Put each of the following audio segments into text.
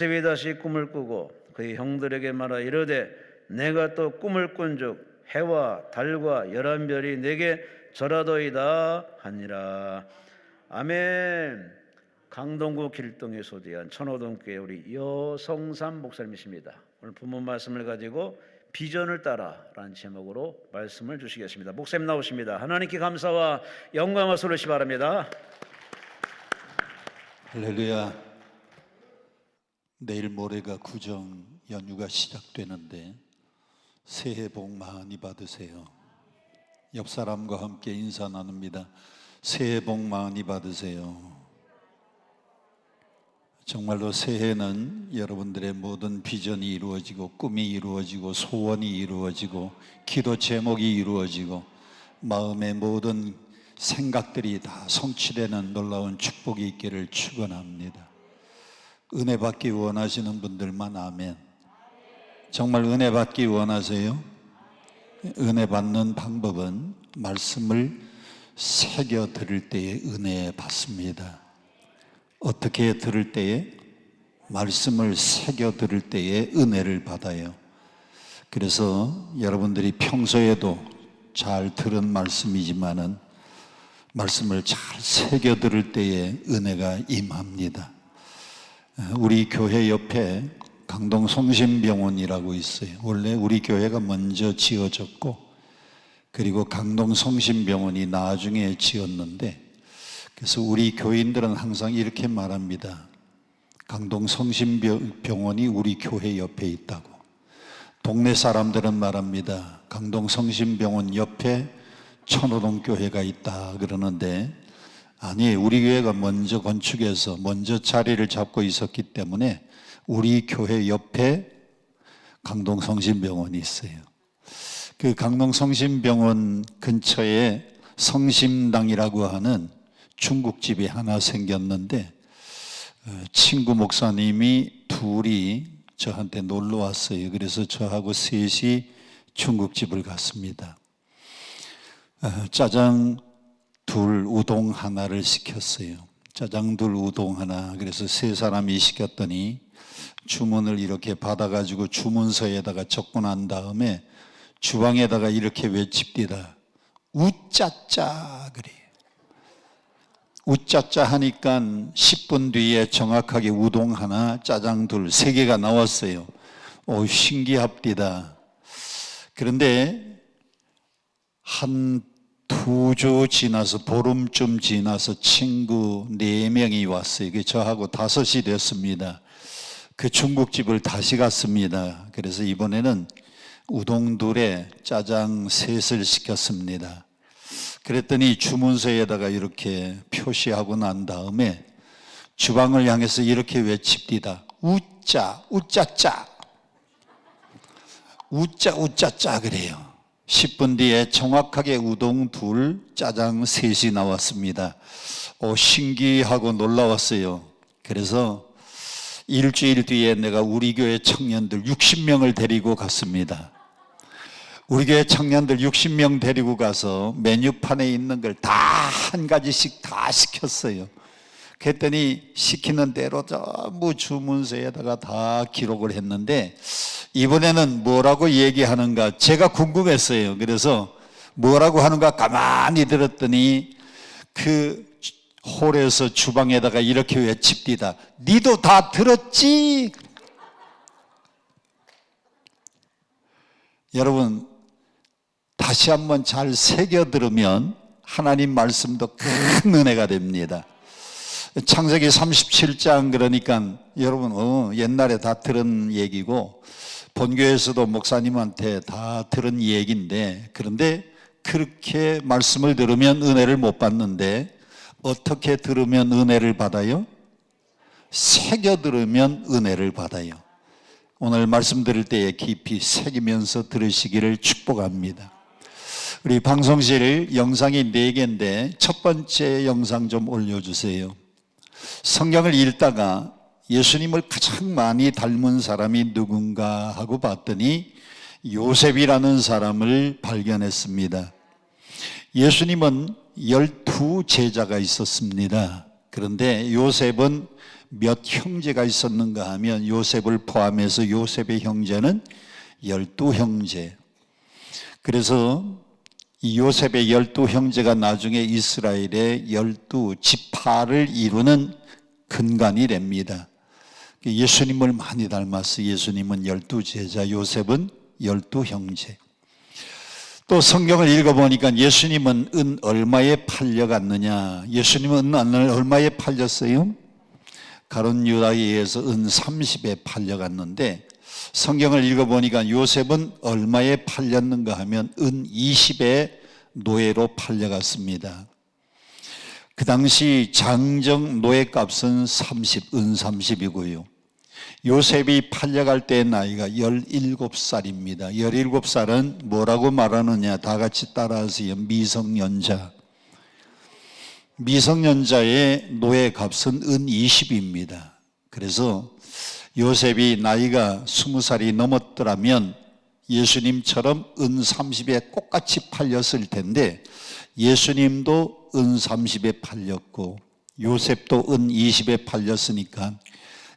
요셉이 다시 꿈을 꾸고 그의 형들에게 말하 이르되 내가 또 꿈을 꾼즉 해와 달과 11별이 내게 절하도이다 하니라. 아멘. 강동구 길동에 소재한 천호동교회 우리 여성삼 목사님이십니다. 오늘 본문 말씀을 가지고 비전을 따라라는 제목으로 말씀을 주시겠습니다. 목사님 나오십니다. 하나님께 감사와 영광을 소리시 바랍니다. 할렐루야. 내일 모레가 구정 연휴가 시작되는데 새해 복 많이 받으세요. 옆 사람과 함께 인사 나눕니다. 새해 복 많이 받으세요. 정말로 새해는 여러분들의 모든 비전이 이루어지고 꿈이 이루어지고 소원이 이루어지고 기도 제목이 이루어지고 마음의 모든 생각들이 다 성취되는 놀라운 축복이 있기를 축원합니다. 은혜 받기 원하시는 분들만 아멘. 정말 은혜 받기 원하세요? 은혜 받는 방법은 말씀을 새겨 들을 때에 은혜 받습니다. 어떻게 들을 때에? 말씀을 새겨 들을 때에 은혜를 받아요. 그래서 여러분들이 평소에도 잘 들은 말씀이지만은 말씀을 잘 새겨 들을 때에 은혜가 임합니다. 우리 교회 옆에 강동 성심병원이라고 있어요. 원래 우리 교회가 먼저 지어졌고 그리고 강동 성심병원이 나중에 지었는데, 그래서 우리 교인들은 항상 이렇게 말합니다. 강동 성심병원이 우리 교회 옆에 있다고. 동네 사람들은 말합니다. 강동 성심병원 옆에 천호동 교회가 있다 그러는데, 아니, 우리 교회가 먼저 건축해서 먼저 자리를 잡고 있었기 때문에 우리 교회 옆에 강동 성심병원이 있어요. 그 강동 성심병원 근처에 성심당이라고 하는 중국집이 하나 생겼는데, 친구 목사님이 둘이 저한테 놀러 왔어요. 그래서 저하고 셋이 중국집을 갔습니다. 짜장 둘, 우동 하나를 시켰어요. 짜장 둘, 우동 하나. 그래서 세 사람이 시켰더니 주문을 이렇게 받아가지고 주문서에다가 적고 난 다음에 주방에다가 이렇게 외칩디다. 우짜짜 그래요. 우짜짜 하니까 10분 뒤에 정확하게 우동 하나, 짜장 둘, 세 개가 나왔어요. 오, 신기합디다. 그런데 한 2주 지나서, 보름쯤 지나서 친구 4명이 왔어요. 저하고 5이 됐습니다. 그 중국집을 다시 갔습니다. 그래서 이번에는 우동 둘에 짜장 셋을 시켰습니다. 그랬더니 주문서에다가 이렇게 표시하고 난 다음에 주방을 향해서 이렇게 외칩디다. 우짜, 우짜짜. 우짜, 우짜짜 그래요. 10분 뒤에 정확하게 우동 둘, 짜장 셋이 나왔습니다. 신기하고 놀라웠어요. 그래서 일주일 뒤에 내가 우리 교회 청년들 60명을 데리고 갔습니다. 우리 교회 청년들 60명 데리고 가서 메뉴판에 있는 걸 다 한 가지씩 다 시켰어요. 그랬더니 시키는 대로 전부 주문서에다가 다 기록을 했는데, 이번에는 뭐라고 얘기하는가 제가 궁금했어요. 그래서 뭐라고 하는가 가만히 들었더니 그 홀에서 주방에다가 이렇게 외칩디다. 니도 다 들었지? 여러분, 다시 한번 잘 새겨 들으면 하나님 말씀도 큰 은혜가 됩니다. 창세기 37장 그러니까 여러분 옛날에 다 들은 얘기고 본교에서도 목사님한테 다 들은 얘기인데, 그런데 그렇게 말씀을 들으면 은혜를 못 받는데 어떻게 들으면 은혜를 받아요? 새겨 들으면 은혜를 받아요. 오늘 말씀 들을 때에 깊이 새기면서 들으시기를 축복합니다. 우리 방송실 영상이 4개인데 첫 번째 영상 좀 올려주세요. 성경을 읽다가 예수님을 가장 많이 닮은 사람이 누군가 하고 봤더니 요셉이라는 사람을 발견했습니다. 예수님은 12 제자가 있었습니다. 그런데 요셉은 몇 형제가 있었는가 하면 요셉을 포함해서 요셉의 형제는 12형제. 그래서 이 요셉의 12형제가 나중에 이스라엘의 12지파를 이루는 근간이 됩니다. 예수님을 많이 닮았어요. 예수님은 12제자, 요셉은 12형제. 또 성경을 읽어보니까 예수님은 은 얼마에 팔려갔느냐? 예수님은 은 얼마에 팔렸어요? 가룟 유다에 의해서 은 30에 팔려갔는데, 성경을 읽어보니까 요셉은 얼마에 팔렸는가 하면 은 20에 노예로 팔려갔습니다. 그 당시 장정 노예값은 은 30이고요. 요셉이 팔려갈 때 나이가 17살입니다. 17살은 뭐라고 말하느냐? 다 같이 따라하세요. 미성년자. 미성년자의 노예값은 은 20입니다. 그래서 요셉이 나이가 20살이 넘었더라면 예수님처럼 은 30에 똑같이 팔렸을 텐데, 예수님도 은 30에 팔렸고 요셉도 은 20에 팔렸으니까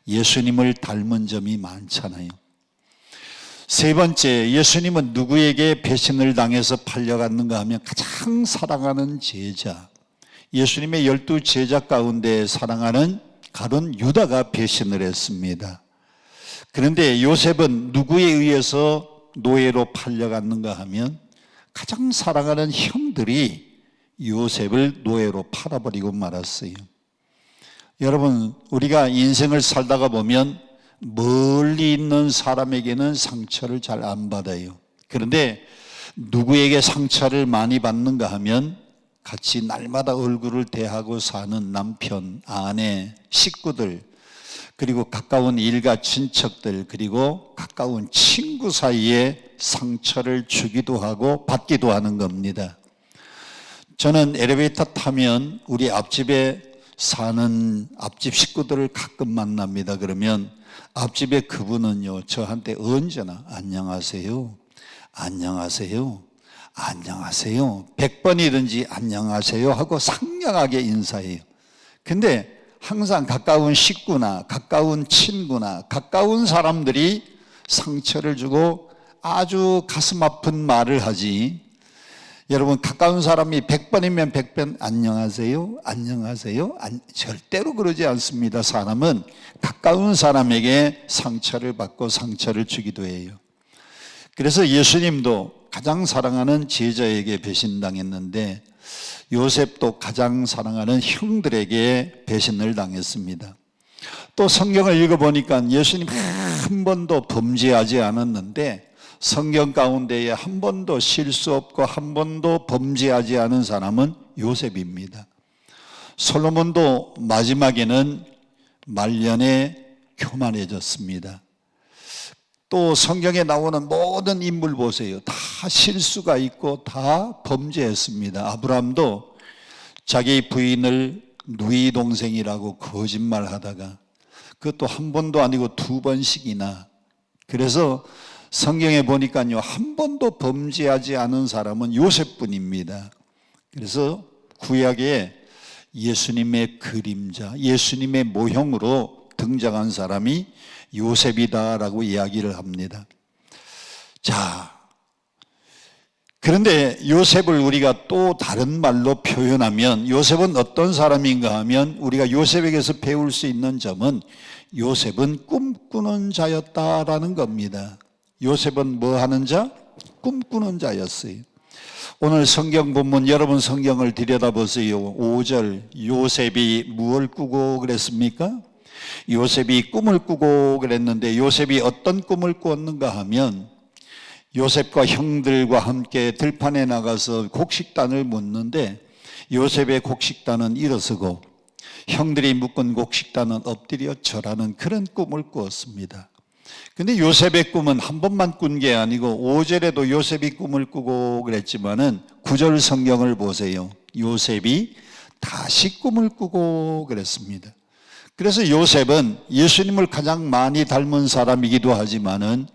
예수님을 닮은 점이 많잖아요. 세 번째, 예수님은 누구에게 배신을 당해서 팔려갔는가 하면 가장 사랑하는 제자, 예수님의 12제자 가운데 사랑하는 가룟 유다가 배신을 했습니다. 그런데 요셉은 누구에 의해서 노예로 팔려갔는가 하면 가장 사랑하는 형들이 요셉을 노예로 팔아버리고 말았어요. 여러분, 우리가 인생을 살다가 보면 멀리 있는 사람에게는 상처를 잘 안 받아요. 그런데 누구에게 상처를 많이 받는가 하면 같이 날마다 얼굴을 대하고 사는 남편, 아내, 식구들, 그리고 가까운 일가 친척들, 그리고 가까운 친구 사이에 상처를 주기도 하고 받기도 하는 겁니다. 저는 엘리베이터 타면 우리 앞집에 사는 앞집 식구들을 가끔 만납니다. 그러면 앞집의 그분은요, 저한테 언제나 안녕하세요, 안녕하세요, 안녕하세요 100번이든지 안녕하세요 하고 상냥하게 인사해요. 근데 항상 가까운 식구나 가까운 친구나 가까운 사람들이 상처를 주고 아주 가슴 아픈 말을 하지, 여러분 가까운 사람이 100번이면 100번 안녕하세요, 안녕하세요, 절대로 그러지 않습니다. 사람은 가까운 사람에게 상처를 받고 상처를 주기도 해요. 그래서 예수님도 가장 사랑하는 제자에게 배신당했는데 요셉도 가장 사랑하는 형들에게 배신을 당했습니다. 또 성경을 읽어보니까 예수님 한 번도 범죄하지 않았는데 성경 가운데에 한 번도 실수 없고 한 번도 범죄하지 않은 사람은 요셉입니다. 솔로몬도 마지막에는 말년에 교만해졌습니다. 또 성경에 나오는 모든 인물 보세요. 다 실수가 있고 다 범죄했습니다. 아브라함도 자기 부인을 누이 동생이라고 거짓말하다가 그것도 한 번도 아니고 2번씩이나. 그래서 성경에 보니까요, 한 번도 범죄하지 않은 사람은 요셉뿐입니다. 그래서 구약에 예수님의 그림자, 예수님의 모형으로 등장한 사람이 요셉이다라고 이야기를 합니다. 자, 그런데 요셉을 우리가 또 다른 말로 표현하면 요셉은 어떤 사람인가 하면 우리가 요셉에게서 배울 수 있는 점은 요셉은 꿈꾸는 자였다라는 겁니다. 요셉은 뭐 하는 자? 꿈꾸는 자였어요. 오늘 성경 본문 여러분 성경을 들여다보세요. 5절 요셉이 무엇을 꾸고 그랬습니까? 요셉이 꿈을 꾸고 그랬는데 요셉이 어떤 꿈을 꾸었는가 하면 요셉과 형들과 함께 들판에 나가서 곡식단을 묻는데 요셉의 곡식단은 일어서고 형들이 묶은 곡식단은 엎드려 절하는 그런 꿈을 꾸었습니다. 근데 요셉의 꿈은 한 번만 꾼 게 아니고 5절에도 요셉이 꿈을 꾸고 그랬지만은 9절 성경을 보세요. 요셉이 다시 꿈을 꾸고 그랬습니다. 그래서 요셉은 예수님을 가장 많이 닮은 사람이기도 하지만은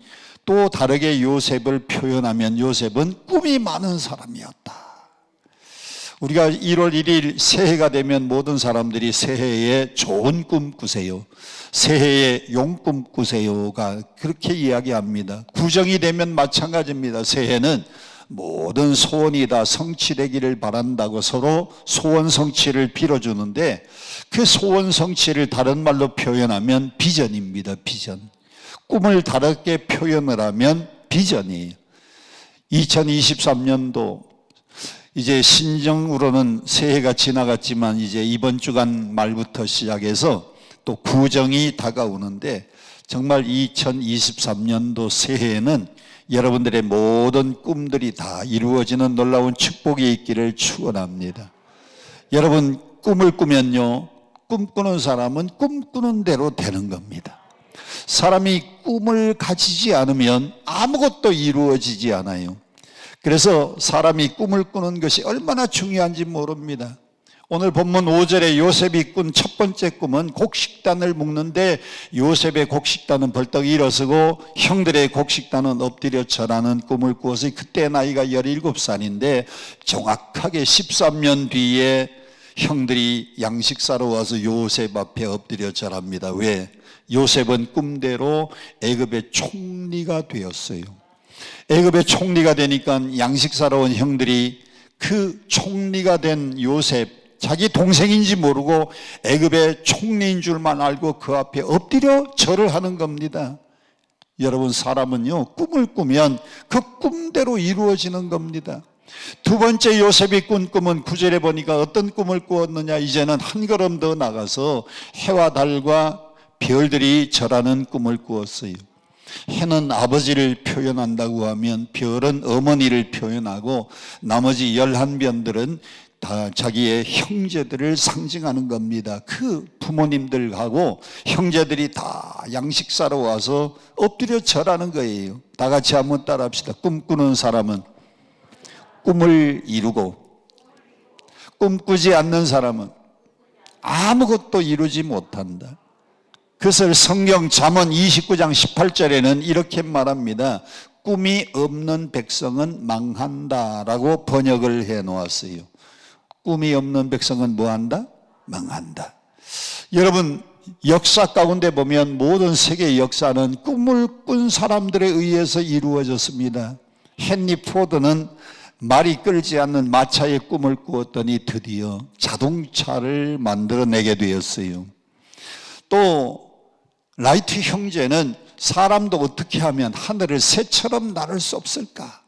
또 다르게 요셉을 표현하면 요셉은 꿈이 많은 사람이었다. 우리가 1월 1일 새해가 되면 모든 사람들이 새해에 좋은 꿈 꾸세요. 새해에 용꿈 꾸세요가 그렇게 이야기합니다. 구정이 되면 마찬가지입니다. 새해는 모든 소원이 다 성취되기를 바란다고 서로 소원 성취를 빌어주는데 그 소원 성취를 다른 말로 표현하면 비전입니다. 비전. 꿈을 다르게 표현을 하면 비전이에요. 2023년도 이제 신정으로는 새해가 지나갔지만 이제 이번 주간 말부터 시작해서 또 구정이 다가오는데 정말 2023년도 새해에는 여러분들의 모든 꿈들이 다 이루어지는 놀라운 축복이 있기를 축원합니다. 여러분 꿈을 꾸면요, 꿈꾸는 사람은 꿈꾸는 대로 되는 겁니다. 사람이 꿈을 가지지 않으면 아무것도 이루어지지 않아요. 그래서 사람이 꿈을 꾸는 것이 얼마나 중요한지 모릅니다. 오늘 본문 5절에 요셉이 꾼 첫 번째 꿈은 곡식단을 묶는데 요셉의 곡식단은 벌떡 일어서고 형들의 곡식단은 엎드려 절하는 꿈을 꾸어서 그때 나이가 17살인데 정확하게 13년 뒤에 형들이 양식 사러 와서 요셉 앞에 엎드려 절합니다. 왜? 요셉은 꿈대로 애굽의 총리가 되었어요. 애굽의 총리가 되니까 양식 사러 온 형들이 그 총리가 된 요셉, 자기 동생인지 모르고 애굽의 총리인 줄만 알고 그 앞에 엎드려 절을 하는 겁니다. 여러분 사람은요 꿈을 꾸면 그 꿈대로 이루어지는 겁니다. 두 번째 요셉이 꾼 꿈은 9절에 보니까 어떤 꿈을 꾸었느냐, 이제는 한 걸음 더 나가서 해와 달과 별들이 절하는 꿈을 꾸었어요. 해는 아버지를 표현한다고 하면 별은 어머니를 표현하고 나머지 11변들은 다 자기의 형제들을 상징하는 겁니다. 그 부모님들하고 형제들이 다 양식 사러 와서 엎드려 절하는 거예요. 다 같이 한번 따라합시다. 꿈꾸는 사람은 꿈을 이루고 꿈꾸지 않는 사람은 아무것도 이루지 못한다. 그것을 성경 잠언 29장 18절에는 이렇게 말합니다. 꿈이 없는 백성은 망한다라고 번역을 해 놓았어요. 꿈이 없는 백성은 뭐한다? 망한다. 여러분 역사 가운데 보면 모든 세계의 역사는 꿈을 꾼 사람들에 의해서 이루어졌습니다. 헨리 포드는 말이 끌지 않는 마차의 꿈을 꾸었더니 드디어 자동차를 만들어내게 되었어요. 또 라이트 형제는 사람도 어떻게 하면 하늘을 새처럼 나를 수 없을까?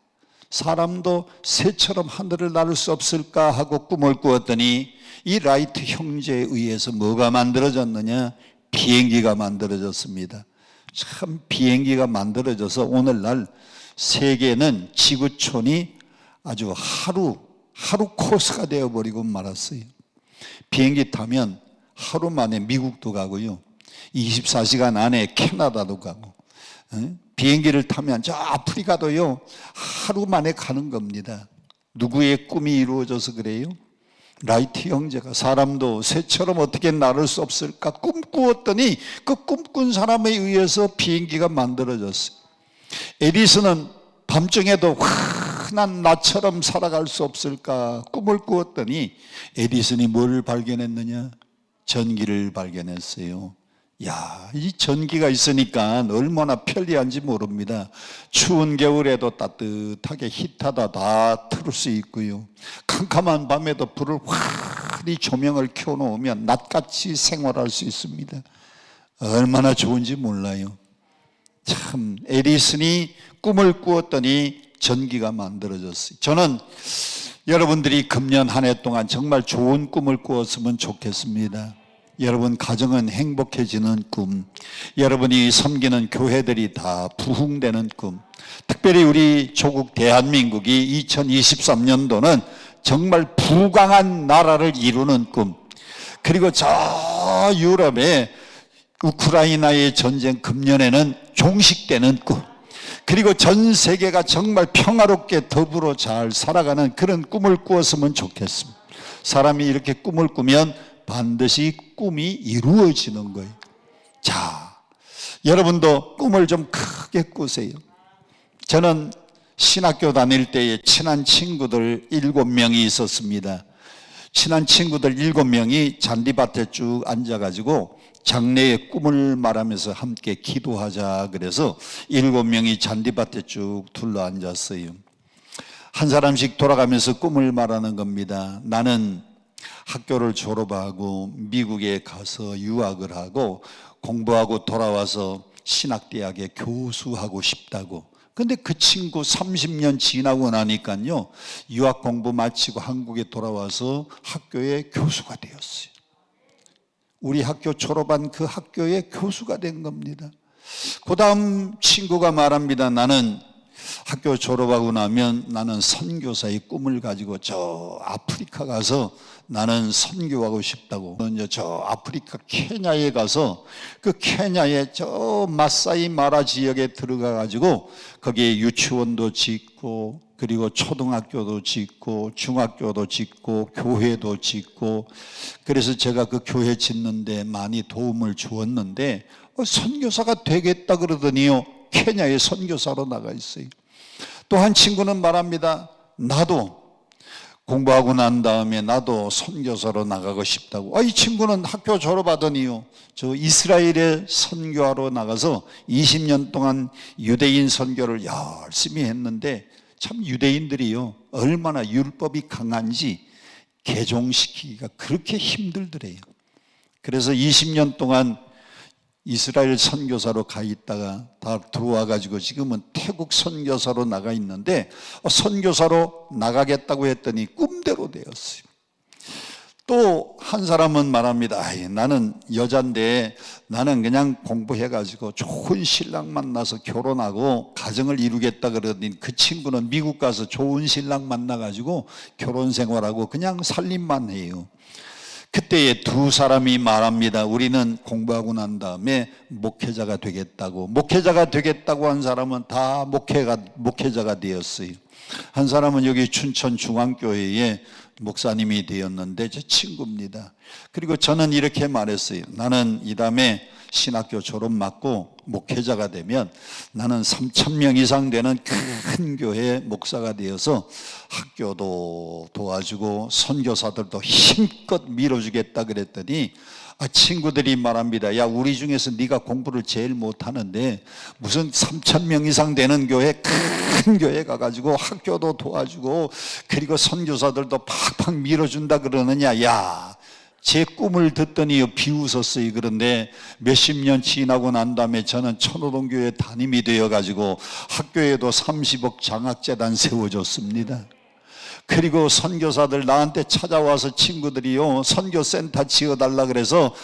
사람도 새처럼 하늘을 나를 수 없을까 하고 꿈을 꾸었더니 이 라이트 형제에 의해서 뭐가 만들어졌느냐? 비행기가 만들어졌습니다. 참 비행기가 만들어져서 오늘날 세계는 지구촌이 아주 하루 코스가 되어버리고 말았어요. 비행기 타면 하루 만에 미국도 가고요. 24시간 안에 캐나다도 가고, 비행기를 타면 저 아프리카도요 하루 만에 가는 겁니다. 누구의 꿈이 이루어져서 그래요? 라이트 형제가 사람도 새처럼 어떻게 나를 수 없을까 꿈꾸었더니 그 꿈꾼 사람에 의해서 비행기가 만들어졌어요. 에디슨은 밤중에도 난 나처럼 살아갈 수 없을까 꿈을 꾸었더니 에디슨이 뭘 발견했느냐? 전기를 발견했어요. 이 전기가 있으니까 얼마나 편리한지 모릅니다. 추운 겨울에도 따뜻하게 히터다 다 틀을 수 있고요. 캄캄한 밤에도 불을 환히 조명을 켜놓으면 낮같이 생활할 수 있습니다. 얼마나 좋은지 몰라요. 참 에디슨이 꿈을 꾸었더니 전기가 만들어졌어요. 저는 여러분들이 금년 한 해 동안 정말 좋은 꿈을 꾸었으면 좋겠습니다. 여러분 가정은 행복해지는 꿈, 여러분이 섬기는 교회들이 다 부흥되는 꿈, 특별히 우리 조국 대한민국이 2023년도는 정말 부강한 나라를 이루는 꿈, 그리고 저 유럽의 우크라이나의 전쟁 금년에는 종식되는 꿈, 그리고 전 세계가 정말 평화롭게 더불어 잘 살아가는 그런 꿈을 꾸었으면 좋겠습니다. 사람이 이렇게 꿈을 꾸면 반드시 꿈이 이루어지는 거예요. 자, 여러분도 꿈을 좀 크게 꾸세요. 저는 신학교 다닐 때에 친한 친구들 7명이 있었습니다. 친한 친구들 7명이 잔디밭에 쭉 앉아가지고 장래의 꿈을 말하면서 함께 기도하자 그래서 7명이 잔디밭에 쭉 둘러앉았어요. 한 사람씩 돌아가면서 꿈을 말하는 겁니다. 나는 학교를 졸업하고 미국에 가서 유학을 하고 공부하고 돌아와서 신학대학에 교수하고 싶다고. 근데 그 친구 30년 지나고 나니까요, 유학 공부 마치고 한국에 돌아와서 학교의 교수가 되었어요. 우리 학교 졸업한 그 학교의 교수가 된 겁니다. 그 다음 친구가 말합니다. 나는 학교 졸업하고 나면 나는 선교사의 꿈을 가지고 저 아프리카 가서 나는 선교하고 싶다고. 이제 저 아프리카 케냐에 가서 그 케냐의 저 마사이 마라 지역에 들어가 가지고 거기에 유치원도 짓고 그리고 초등학교도 짓고 중학교도 짓고 교회도 짓고, 그래서 제가 그 교회 짓는데 많이 도움을 주었는데 선교사가 되겠다 그러더니요, 케냐에 선교사로 나가 있어요. 또 한 친구는 말합니다. 나도 공부하고 난 다음에 나도 선교사로 나가고 싶다고. 이 친구는 학교 졸업하더니요, 저 이스라엘에 선교하러 나가서 20년 동안 유대인 선교를 열심히 했는데, 참 유대인들이요, 얼마나 율법이 강한지 개종시키기가 그렇게 힘들더래요. 그래서 20년 동안 이스라엘 선교사로 가 있다가 다 들어와 가지고 지금은 태국 선교사로 나가 있는데, 선교사로 나가겠다고 했더니 꿈대로 되었어요. 또 한 사람은 말합니다. 나는 여잔데 나는 그냥 공부해 가지고 좋은 신랑 만나서 결혼하고 가정을 이루겠다 그러더니 그 친구는 미국 가서 좋은 신랑 만나 가지고 결혼 생활하고 그냥 살림만 해요. 그때에 두 사람이 말합니다. 우리는 공부하고 난 다음에 목회자가 되겠다고. 목회자가 되겠다고 한 사람은 다 목회자가 되었어요. 한 사람은 여기 춘천 중앙교회에 목사님이 되었는데 제 친구입니다. 그리고 저는 이렇게 말했어요. 나는 이 다음에 신학교 졸업 맞고 목회자가 되면 나는 3,000명 이상 되는 큰 교회 목사가 되어서 학교도 도와주고 선교사들도 힘껏 밀어주겠다 그랬더니 친구들이 말합니다. 야, 우리 중에서 네가 공부를 제일 못하는데 무슨 3,000명 이상 되는 교회, 큰 교회 가가지고 학교도 도와주고 그리고 선교사들도 팍팍 밀어준다 그러느냐. 야, 제 꿈을 듣더니 비웃었어요. 그런데 몇십 년 지나고 난 다음에 저는 천호동교회 담임이 되어가지고 학교에도 30억 장학재단 세워줬습니다. 그리고 선교사들 나한테 찾아와서 친구들이요, 선교센터 지어달라 그래서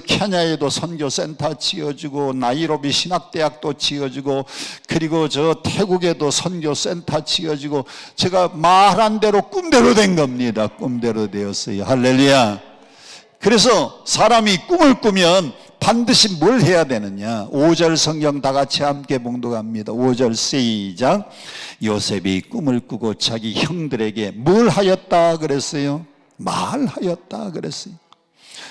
케냐에도 선교센터 지어주고 나이로비 신학대학도 지어주고 그리고 저 태국에도 선교센터 지어주고 제가 말한 대로 꿈대로 된 겁니다. 꿈대로 되었어요. 할렐루야. 그래서 사람이 꿈을 꾸면 반드시 뭘 해야 되느냐. 5절 성경 다 같이 함께 봉독합니다. 5절 시작. 요셉이 꿈을 꾸고 자기 형들에게 뭘 하였다 그랬어요? 말하였다 그랬어요.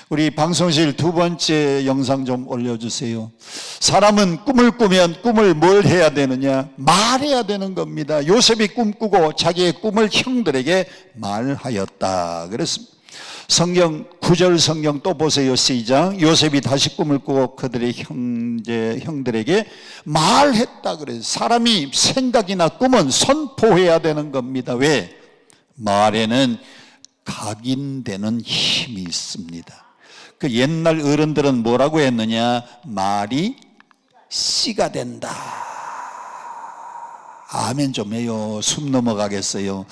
우리 방송실 두 번째 영상 좀 올려주세요. 사람은 꿈을 꾸면 꿈을 뭘 해야 되느냐? 말해야 되는 겁니다. 요셉이 꿈꾸고 자기의 꿈을 형들에게 말하였다 그랬습니다. 성경 9절 성경 또 보세요. 시작. 요셉이 다시 꿈을 꾸고 그들의 형들에게 말했다 그래요. 사람이 생각이나 꿈은 선포해야 되는 겁니다. 왜? 말에는 각인되는 힘이 있습니다. 그 옛날 어른들은 뭐라고 했느냐? 말이 씨가 된다. 아멘 좀 해요. 숨 넘어가겠어요.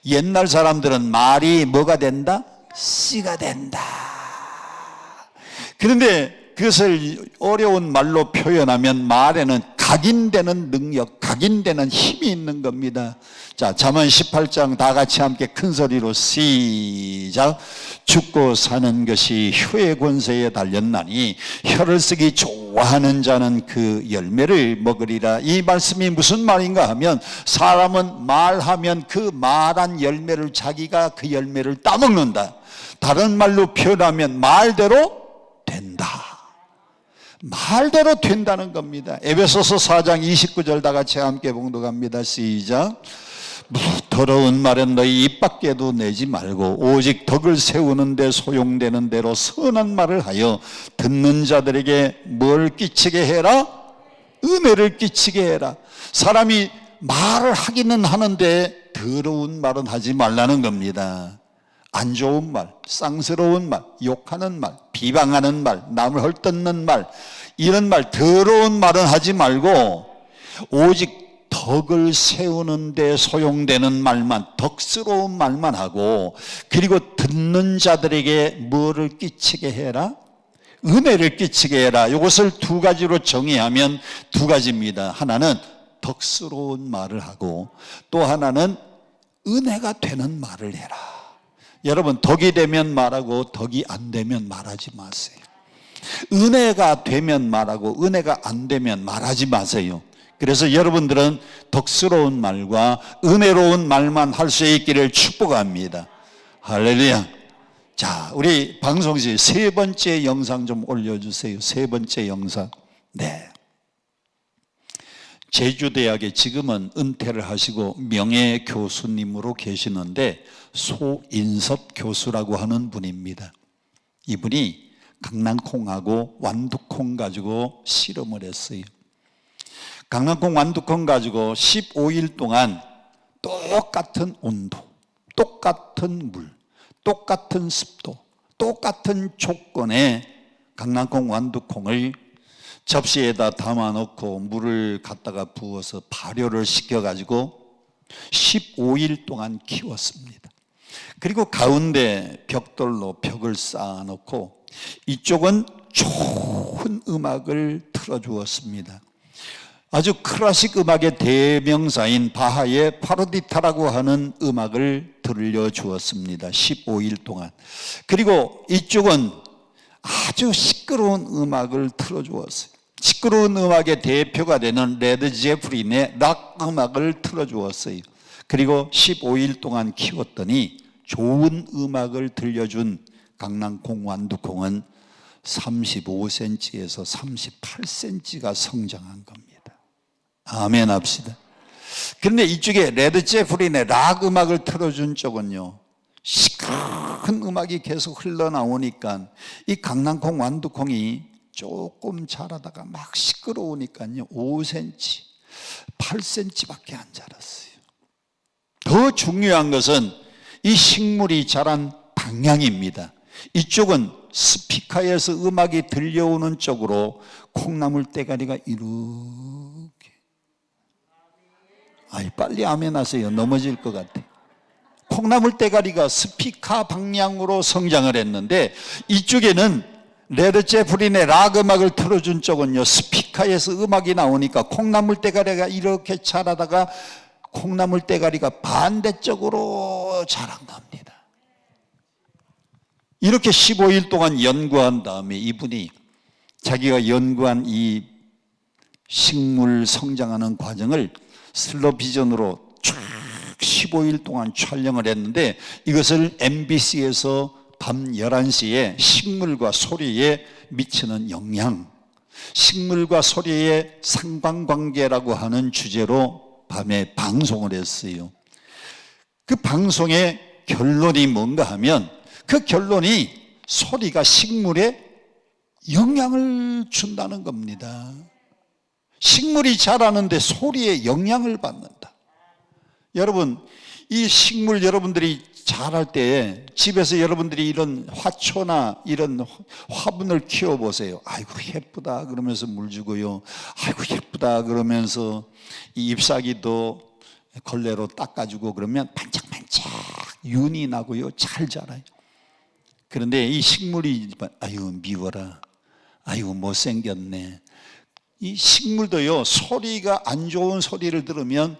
옛날 사람들은 말이 뭐가 된다? 씨가 된다. 그런데 그것을 어려운 말로 표현하면 말에는 각인되는 능력, 각인되는 힘이 있는 겁니다. 자, 잠언 18장 다 같이 함께 큰 소리로 시작. 죽고 사는 것이 혀의 권세에 달렸나니 혀를 쓰기 좋아하는 자는 그 열매를 먹으리라. 이 말씀이 무슨 말인가 하면 사람은 말하면 그 말한 열매를 자기가 그 열매를 따먹는다. 다른 말로 표현하면 말대로 된다. 말대로 된다는 겁니다. 에베소서 4장 29절 다 같이 함께 봉독합니다. 시작. 더 더러운 말은 너희 입 밖에도 내지 말고 오직 덕을 세우는 데 소용되는 대로 선한 말을 하여 듣는 자들에게 뭘 끼치게 해라? 은혜를 끼치게 해라. 사람이 말을 하기는 하는데 더러운 말은 하지 말라는 겁니다. 안 좋은 말, 쌍스러운 말, 욕하는 말, 비방하는 말, 남을 헐뜯는 말, 이런 말, 더러운 말은 하지 말고 오직 덕을 세우는 데 소용되는 말만, 덕스러운 말만 하고, 그리고 듣는 자들에게 뭐를 끼치게 해라? 은혜를 끼치게 해라. 이것을 두 가지로 정의하면 두 가지입니다. 하나는 덕스러운 말을 하고 또 하나는 은혜가 되는 말을 해라. 여러분, 덕이 되면 말하고 덕이 안 되면 말하지 마세요. 은혜가 되면 말하고 은혜가 안 되면 말하지 마세요. 그래서 여러분들은 덕스러운 말과 은혜로운 말만 할 수 있기를 축복합니다. 할렐루야. 자, 우리 방송실 세 번째 영상 좀 올려주세요. 세 번째 영상. 네. 제주대학에 지금은 은퇴를 하시고 명예교수님으로 계시는데 소인섭 교수라고 하는 분입니다. 이분이 강낭콩하고 완두콩 가지고 실험을 했어요. 강낭콩 완두콩 가지고 15일 동안 똑같은 온도, 똑같은 물, 똑같은 습도, 똑같은 조건에 강낭콩 완두콩을 접시에다 담아놓고 물을 갖다가 부어서 발효를 시켜가지고 15일 동안 키웠습니다. 그리고 가운데 벽돌로 벽을 쌓아놓고 이쪽은 좋은 음악을 틀어주었습니다. 아주 클래식 음악의 대명사인 바하의 파르디타라고 하는 음악을 들려주었습니다. 15일 동안. 그리고 이쪽은 아주 시끄러운 음악을 틀어주었어요. 시끄러운 음악의 대표가 되는 레드 제프린의 락 음악을 틀어주었어요. 그리고 15일 동안 키웠더니 좋은 음악을 들려준 강낭콩 완두콩은 35cm에서 38cm가 성장한 겁니다. 아멘 합시다. 그런데 이쪽에 레드 제프린의 락 음악을 틀어준 쪽은요, 시큰 음악이 계속 흘러나오니까 이 강낭콩 완두콩이 조금 자라다가 막 시끄러우니까요 5cm, 8cm밖에 안 자랐어요. 더 중요한 것은 이 식물이 자란 방향입니다. 이쪽은 스피커에서 음악이 들려오는 쪽으로 콩나물 대가리가 이렇게, 빨리 아멘 하세요. 넘어질 것 같아. 콩나물 대가리가 스피커 방향으로 성장을 했는데 이쪽에는 레드 제프린의 락 음악을 틀어준 쪽은요, 스피커에서 음악이 나오니까 콩나물 대가리가 이렇게 자라다가 콩나물 대가리가 반대쪽으로 자란 겁니다. 이렇게 15일 동안 연구한 다음에 이분이 자기가 연구한 이 식물 성장하는 과정을 슬로비전으로 쫙 15일 동안 촬영을 했는데 이것을 MBC에서 밤 11시에 식물과 소리에 미치는 영향, 식물과 소리의 상관관계라고 하는 주제로 밤에 방송을 했어요. 그 방송의 결론이 뭔가 하면 그 결론이 소리가 식물에 영향을 준다는 겁니다. 식물이 자라는데 소리에 영향을 받는다. 여러분, 이 식물 여러분들이 자랄 때 집에서 여러분들이 이런 화초나 이런 화분을 키워보세요. 아이고 예쁘다 그러면서 물 주고요, 아이고 예쁘다 그러면서 이 잎사귀도 걸레로 닦아주고 그러면 반짝반짝 윤이 나고요, 잘 자라요. 그런데 이 식물이 아유 미워라, 아이고 못생겼네, 이 식물도요 소리가 안 좋은 소리를 들으면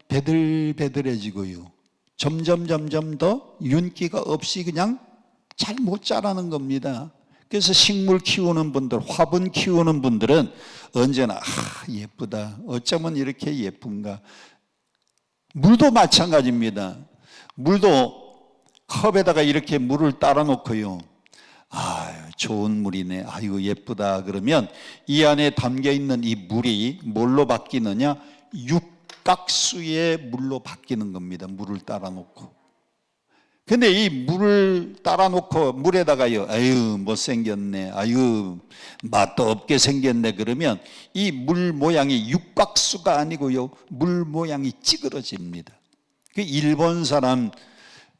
베들베들해지고요, 점점 더 윤기가 없이 그냥 잘 못 자라는 겁니다. 그래서 식물 키우는 분들, 화분 키우는 분들은 언제나 예쁘다, 어쩌면 이렇게 예쁜가. 물도 마찬가지입니다. 물도 컵에다가 이렇게 물을 따라 놓고요, 좋은 물이네, 아이고 예쁘다 그러면 이 안에 담겨 있는 이 물이 뭘로 바뀌느냐, 육각수의 물로 바뀌는 겁니다. 물을 따라 놓고. 근데 이 물을 따라 놓고 물에다가요, 아유 못생겼네, 아유 맛도 없게 생겼네 그러면 이 물 모양이 육각수가 아니고요, 물 모양이 찌그러집니다. 그 일본 사람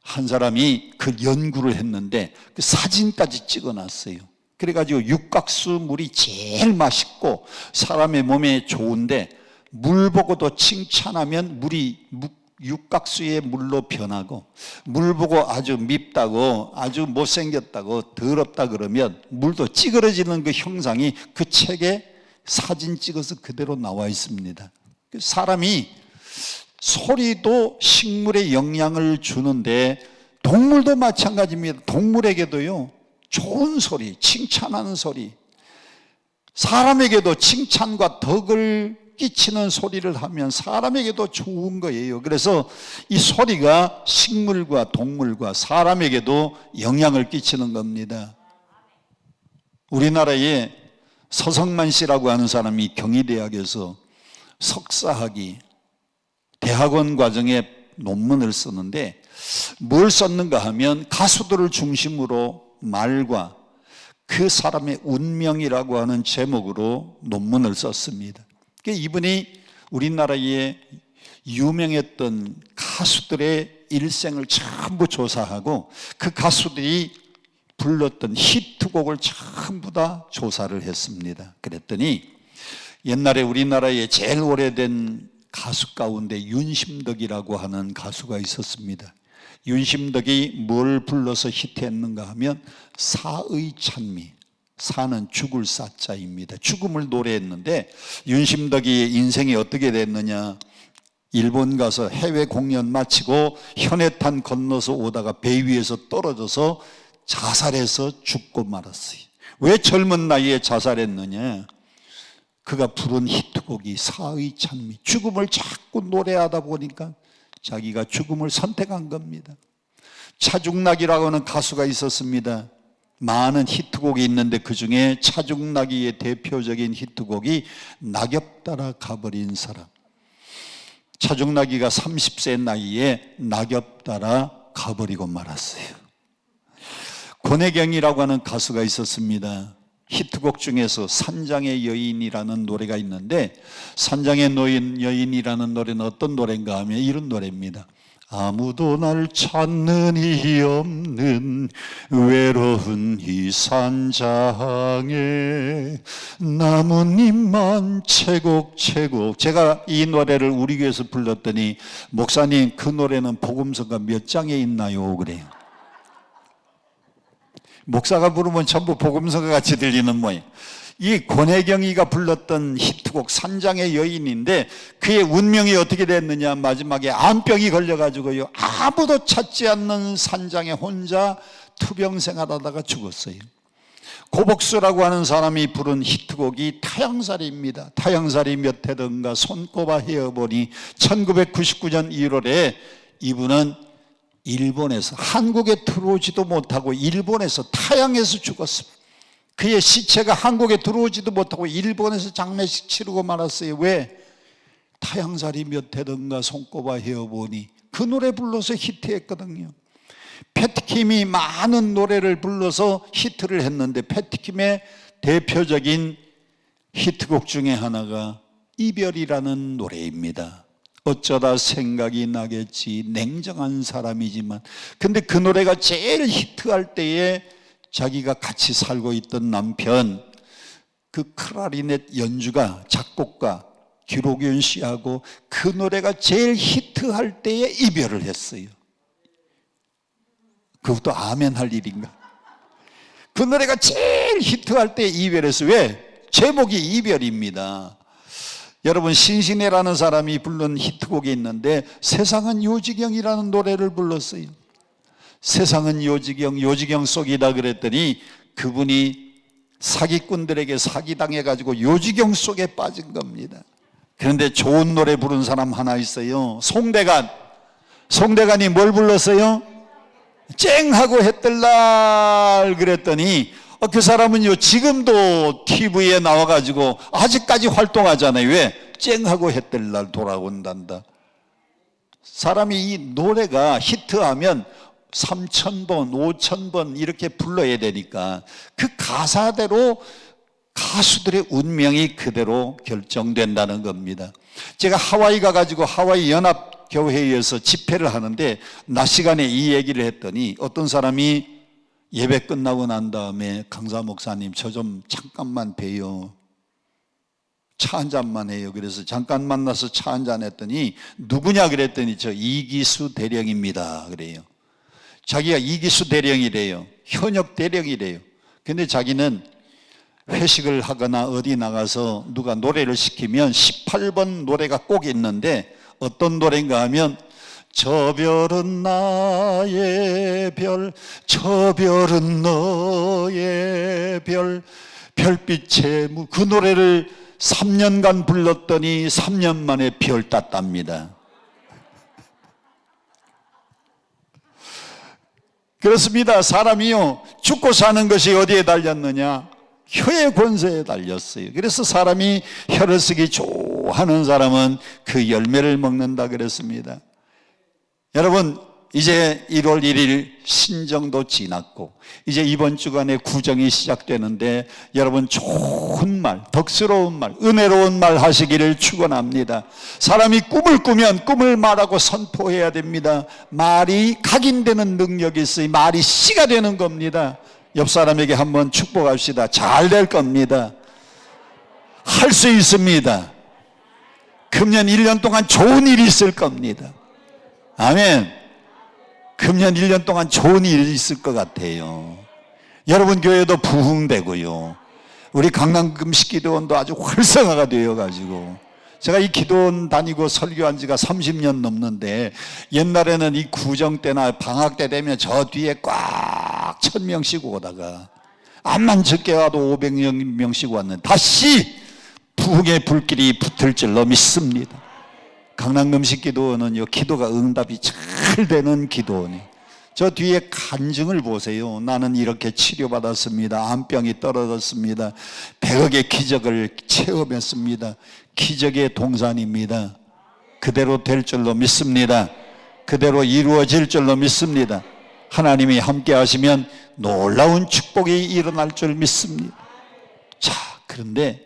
한 사람이 그 연구를 했는데 그 사진까지 찍어놨어요. 그래가지고 육각수 물이 제일 맛있고 사람의 몸에 좋은데 물 보고도 칭찬하면 물이 육각수의 물로 변하고, 물 보고 아주 밉다고, 아주 못생겼다고, 더럽다 그러면 물도 찌그러지는 그 형상이 그 책에 사진 찍어서 그대로 나와 있습니다. 사람이 소리도 식물에 영향을 주는데 동물도 마찬가지입니다. 동물에게도요, 좋은 소리, 칭찬하는 소리, 사람에게도 칭찬과 덕을 끼치는 소리를 하면 사람에게도 좋은 거예요. 그래서 이 소리가 식물과 동물과 사람에게도 영향을 끼치는 겁니다. 우리나라에 서성만 씨라고 하는 사람이 경희대학에서 석사학위 대학원 과정에 논문을 쓰는데 뭘 썼는가 하면 가수들을 중심으로 말과 그 사람의 운명이라고 하는 제목으로 논문을 썼습니다. 이분이 우리나라에 유명했던 가수들의 일생을 전부 조사하고 그 가수들이 불렀던 히트곡을 전부 다 조사를 했습니다. 그랬더니 옛날에 우리나라에 제일 오래된 가수 가운데 윤심덕이라고 하는 가수가 있었습니다. 윤심덕이 뭘 불러서 히트했는가 하면 사의 찬미, 사는 죽을 사자입니다. 죽음을 노래했는데 윤심덕이 인생이 어떻게 됐느냐, 일본 가서 해외 공연 마치고 현해탄 건너서 오다가 배 위에서 떨어져서 자살해서 죽고 말았어요. 왜 젊은 나이에 자살했느냐, 그가 부른 히트곡이 사의 찬미, 죽음을 자꾸 노래하다 보니까 자기가 죽음을 선택한 겁니다. 차중락이라고 하는 가수가 있었습니다. 많은 히트곡이 있는데 그 중에 차중락이의 대표적인 히트곡이 낙엽 따라 가버린 사람. 차중락이가 30세 나이에 낙엽 따라 가버리고 말았어요. 권혜경이라고 하는 가수가 있었습니다. 히트곡 중에서 산장의 여인이라는 노래가 있는데 산장의 여인이라는 노래는 어떤 노래인가 하면 이런 노래입니다. 아무도 날 찾는 이 없는 외로운 이 산장에 나뭇잎만 채곡채곡. 제가 이 노래를 우리 교회에서 불렀더니 목사님 그 노래는 복음서가 몇 장에 있나요? 그래요. 목사가 부르면 전부 복음서가 같이 들리는 모양. 이 권혜경이가 불렀던 히트곡 산장의 여인인데 그의 운명이 어떻게 됐느냐, 마지막에 암병이 걸려가지고요 아무도 찾지 않는 산장에 혼자 투병 생활하다가 죽었어요. 고복수라고 하는 사람이 부른 히트곡이 타향살이입니다. 타향살이 몇 해든가 손꼽아 헤어보니 1999년 1월에 이분은 일본에서, 한국에 들어오지도 못하고 일본에서 타향에서 죽었습니다. 그의 시체가 한국에 들어오지도 못하고 일본에서 장례식 치르고 말았어요. 왜? 타향살이 몇 해든가 손꼽아 헤어보니, 그 노래 불러서 히트했거든요. 패티킴이 많은 노래를 불러서 히트를 했는데 패티킴의 대표적인 히트곡 중에 하나가 이별이라는 노래입니다. 어쩌다 생각이 나겠지, 냉정한 사람이지만. 근데 그 노래가 제일 히트할 때에 자기가 같이 살고 있던 남편, 그 클라리넷 연주가 작곡가 기록윤 씨하고 그 노래가 제일 히트할 때에 이별을 했어요. 그것도 아멘 할 일인가? 그 노래가 제일 히트할 때 이별했어요. 왜? 제목이 이별입니다. 여러분, 신신혜라는 사람이 부른 히트곡이 있는데 세상은 요지경이라는 노래를 불렀어요. 세상은 요지경 속이다 그랬더니 그분이 사기꾼들에게 사기당해가지고 요지경 속에 빠진 겁니다. 그런데 좋은 노래 부른 사람 하나 있어요. 송대관이 뭘 불렀어요? 쨍하고 했들날 그랬더니 그 사람은요 지금도 TV에 나와가지고 아직까지 활동하잖아요. 왜? 쨍하고 해 뜰 날 돌아온단다. 사람이 이 노래가 히트하면 3,000번, 5,000번 이렇게 불러야 되니까 그 가사대로 가수들의 운명이 그대로 결정된다는 겁니다. 제가 하와이 가가지고 하와이 연합교회에서 집회를 하는데 낮 시간에 이 얘기를 했더니 어떤 사람이 예배 끝나고 난 다음에 강사 목사님 저 좀 잠깐만 봬요. 차 한 잔만 해요. 그래서 잠깐 만나서 차 한 잔 했더니 누구냐 그랬더니 저 이기수 대령입니다. 그래요. 자기가 이기수 대령이래요. 현역 대령이래요. 근데 자기는 회식을 하거나 어디 나가서 누가 노래를 시키면 18번 노래가 꼭 있는데 어떤 노래인가 하면 저 별은 나의 별, 저 별은 너의 별, 별빛의 그 노래를 3년간 불렀더니 3년 만에 별 땄답니다. 그렇습니다. 사람이요, 죽고 사는 것이 어디에 달렸느냐? 혀의 권세에 달렸어요. 그래서 사람이 혀를 쓰기 좋아하는 사람은 그 열매를 먹는다 그랬습니다. 여러분, 이제 1월 1일 신정도 지났고 이제 이번 주간에 구정이 시작되는데 여러분 좋은 말, 덕스러운 말, 은혜로운 말 하시기를 축원합니다. 사람이 꿈을 꾸면 꿈을 말하고 선포해야 됩니다. 말이 각인되는 능력이 있어요. 말이 씨가 되는 겁니다. 옆 사람에게 한번 축복합시다. 잘 될 겁니다. 할 수 있습니다. 금년 1년 동안 좋은 일이 있을 겁니다. 아멘. 금년 1년 동안 좋은 일이 있을 것 같아요. 여러분 교회도 부흥되고요. 우리 강남금식 기도원도 아주 활성화가 되어가지고 제가 이 기도원 다니고 설교한 지가 30년 넘는데 옛날에는 이 구정 때나 방학 때 되면 저 뒤에 꽉 1,000명씩 오다가 암만 적게 와도 500명씩 왔는데 다시 부흥의 불길이 붙을 줄로 믿습니다. 강남금식 기도원은요, 기도가 응답이 잘 되는 기도원이에요. 저 뒤에 간증을 보세요. 나는 이렇게 치료받았습니다. 암병이 떨어졌습니다. 100억의 기적을 체험했습니다. 기적의 동산입니다. 그대로 될 줄로 믿습니다. 그대로 이루어질 줄로 믿습니다. 하나님이 함께 하시면 놀라운 축복이 일어날 줄 믿습니다. 자, 그런데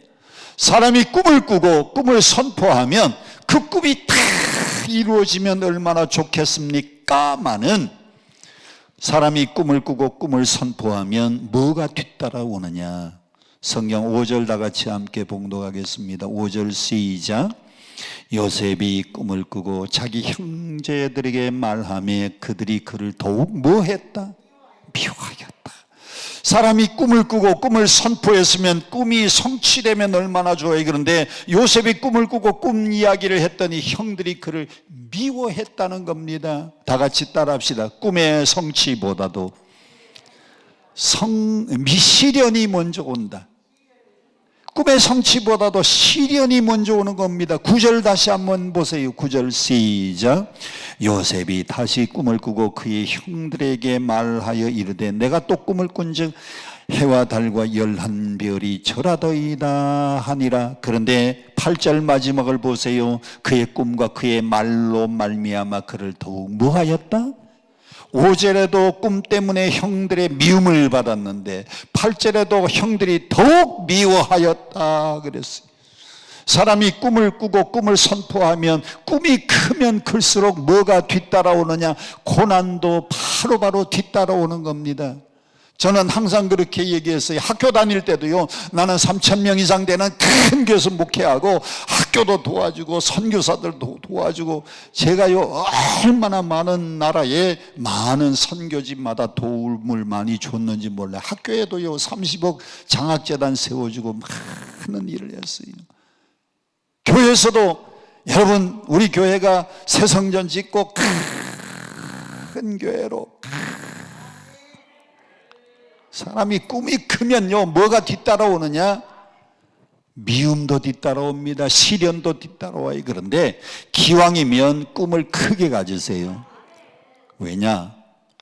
사람이 꿈을 꾸고 꿈을 선포하면 그 꿈이 다 이루어지면 얼마나 좋겠습니까마는 사람이 꿈을 꾸고 꿈을 선포하면 뭐가 뒤따라오느냐. 성경 5절 다 같이 함께 봉독하겠습니다. 5절 시작. 요셉이 꿈을 꾸고 자기 형제들에게 말하며 그들이 그를 더욱 뭐 했다? 미워하였다. 사람이 꿈을 꾸고 꿈을 선포했으면 꿈이 성취되면 얼마나 좋아요. 그런데 요셉이 꿈을 꾸고 꿈 이야기를 했더니 형들이 그를 미워했다는 겁니다. 다 같이 따라합시다. 꿈의 성취보다도 미시련이 먼저 온다. 꿈의 성취보다도 시련이 먼저 오는 겁니다. 9절 다시 한번 보세요. 9절 시작. 요셉이 다시 꿈을 꾸고 그의 형들에게 말하여 이르되 내가 또 꿈을 꾼즉 해와 달과 11별이 절하더이다 하니라. 그런데 8절 마지막을 보세요. 그의 꿈과 그의 말로 말미암아 그를 더욱 뭐하였다? 5절에도 꿈 때문에 형들의 미움을 받았는데 8절에도 형들이 더욱 미워하였다 그랬어요. 사람이 꿈을 꾸고 꿈을 선포하면 꿈이 크면 클수록 뭐가 뒤따라오느냐? 고난도 바로바로 뒤따라오는 겁니다. 저는 항상 그렇게 얘기했어요. 학교 다닐 때도요, 나는 3,000명 이상 되는 큰 교회에서 목회하고 학교도 도와주고 선교사들도 도와주고 제가요 얼마나 많은 나라에 많은 선교지마다 도움을 많이 줬는지 몰라요. 학교에도요 30억 장학재단 세워주고 많은 일을 했어요. 교회에서도 여러분 우리 교회가 새 성전 짓고 큰 교회로 사람이 꿈이 크면요 뭐가 뒤따라오느냐? 미움도 뒤따라옵니다. 시련도 뒤따라와요. 그런데 기왕이면 꿈을 크게 가지세요. 왜냐?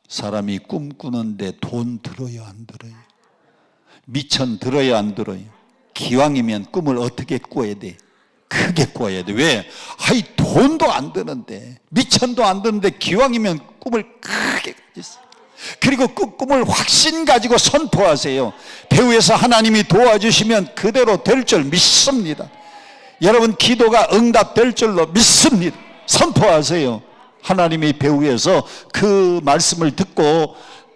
사람이 꿈꾸는데 돈 들어요 안 들어요? 미천 들어요 안 들어요? 기왕이면 꿈을 어떻게 꿔야 돼? 크게 꾸어야 돼. 왜? 아이, 돈도 안 드는데, 미천도 안 드는데 기왕이면 꿈을 크게 가졌어요. 그리고 그 꿈을 확신 가지고 선포하세요. 배후에서 하나님이 도와주시면 그대로 될 줄 믿습니다. 여러분, 기도가 응답될 줄로 믿습니다. 선포하세요. 하나님이 배후에서 그 말씀을 듣고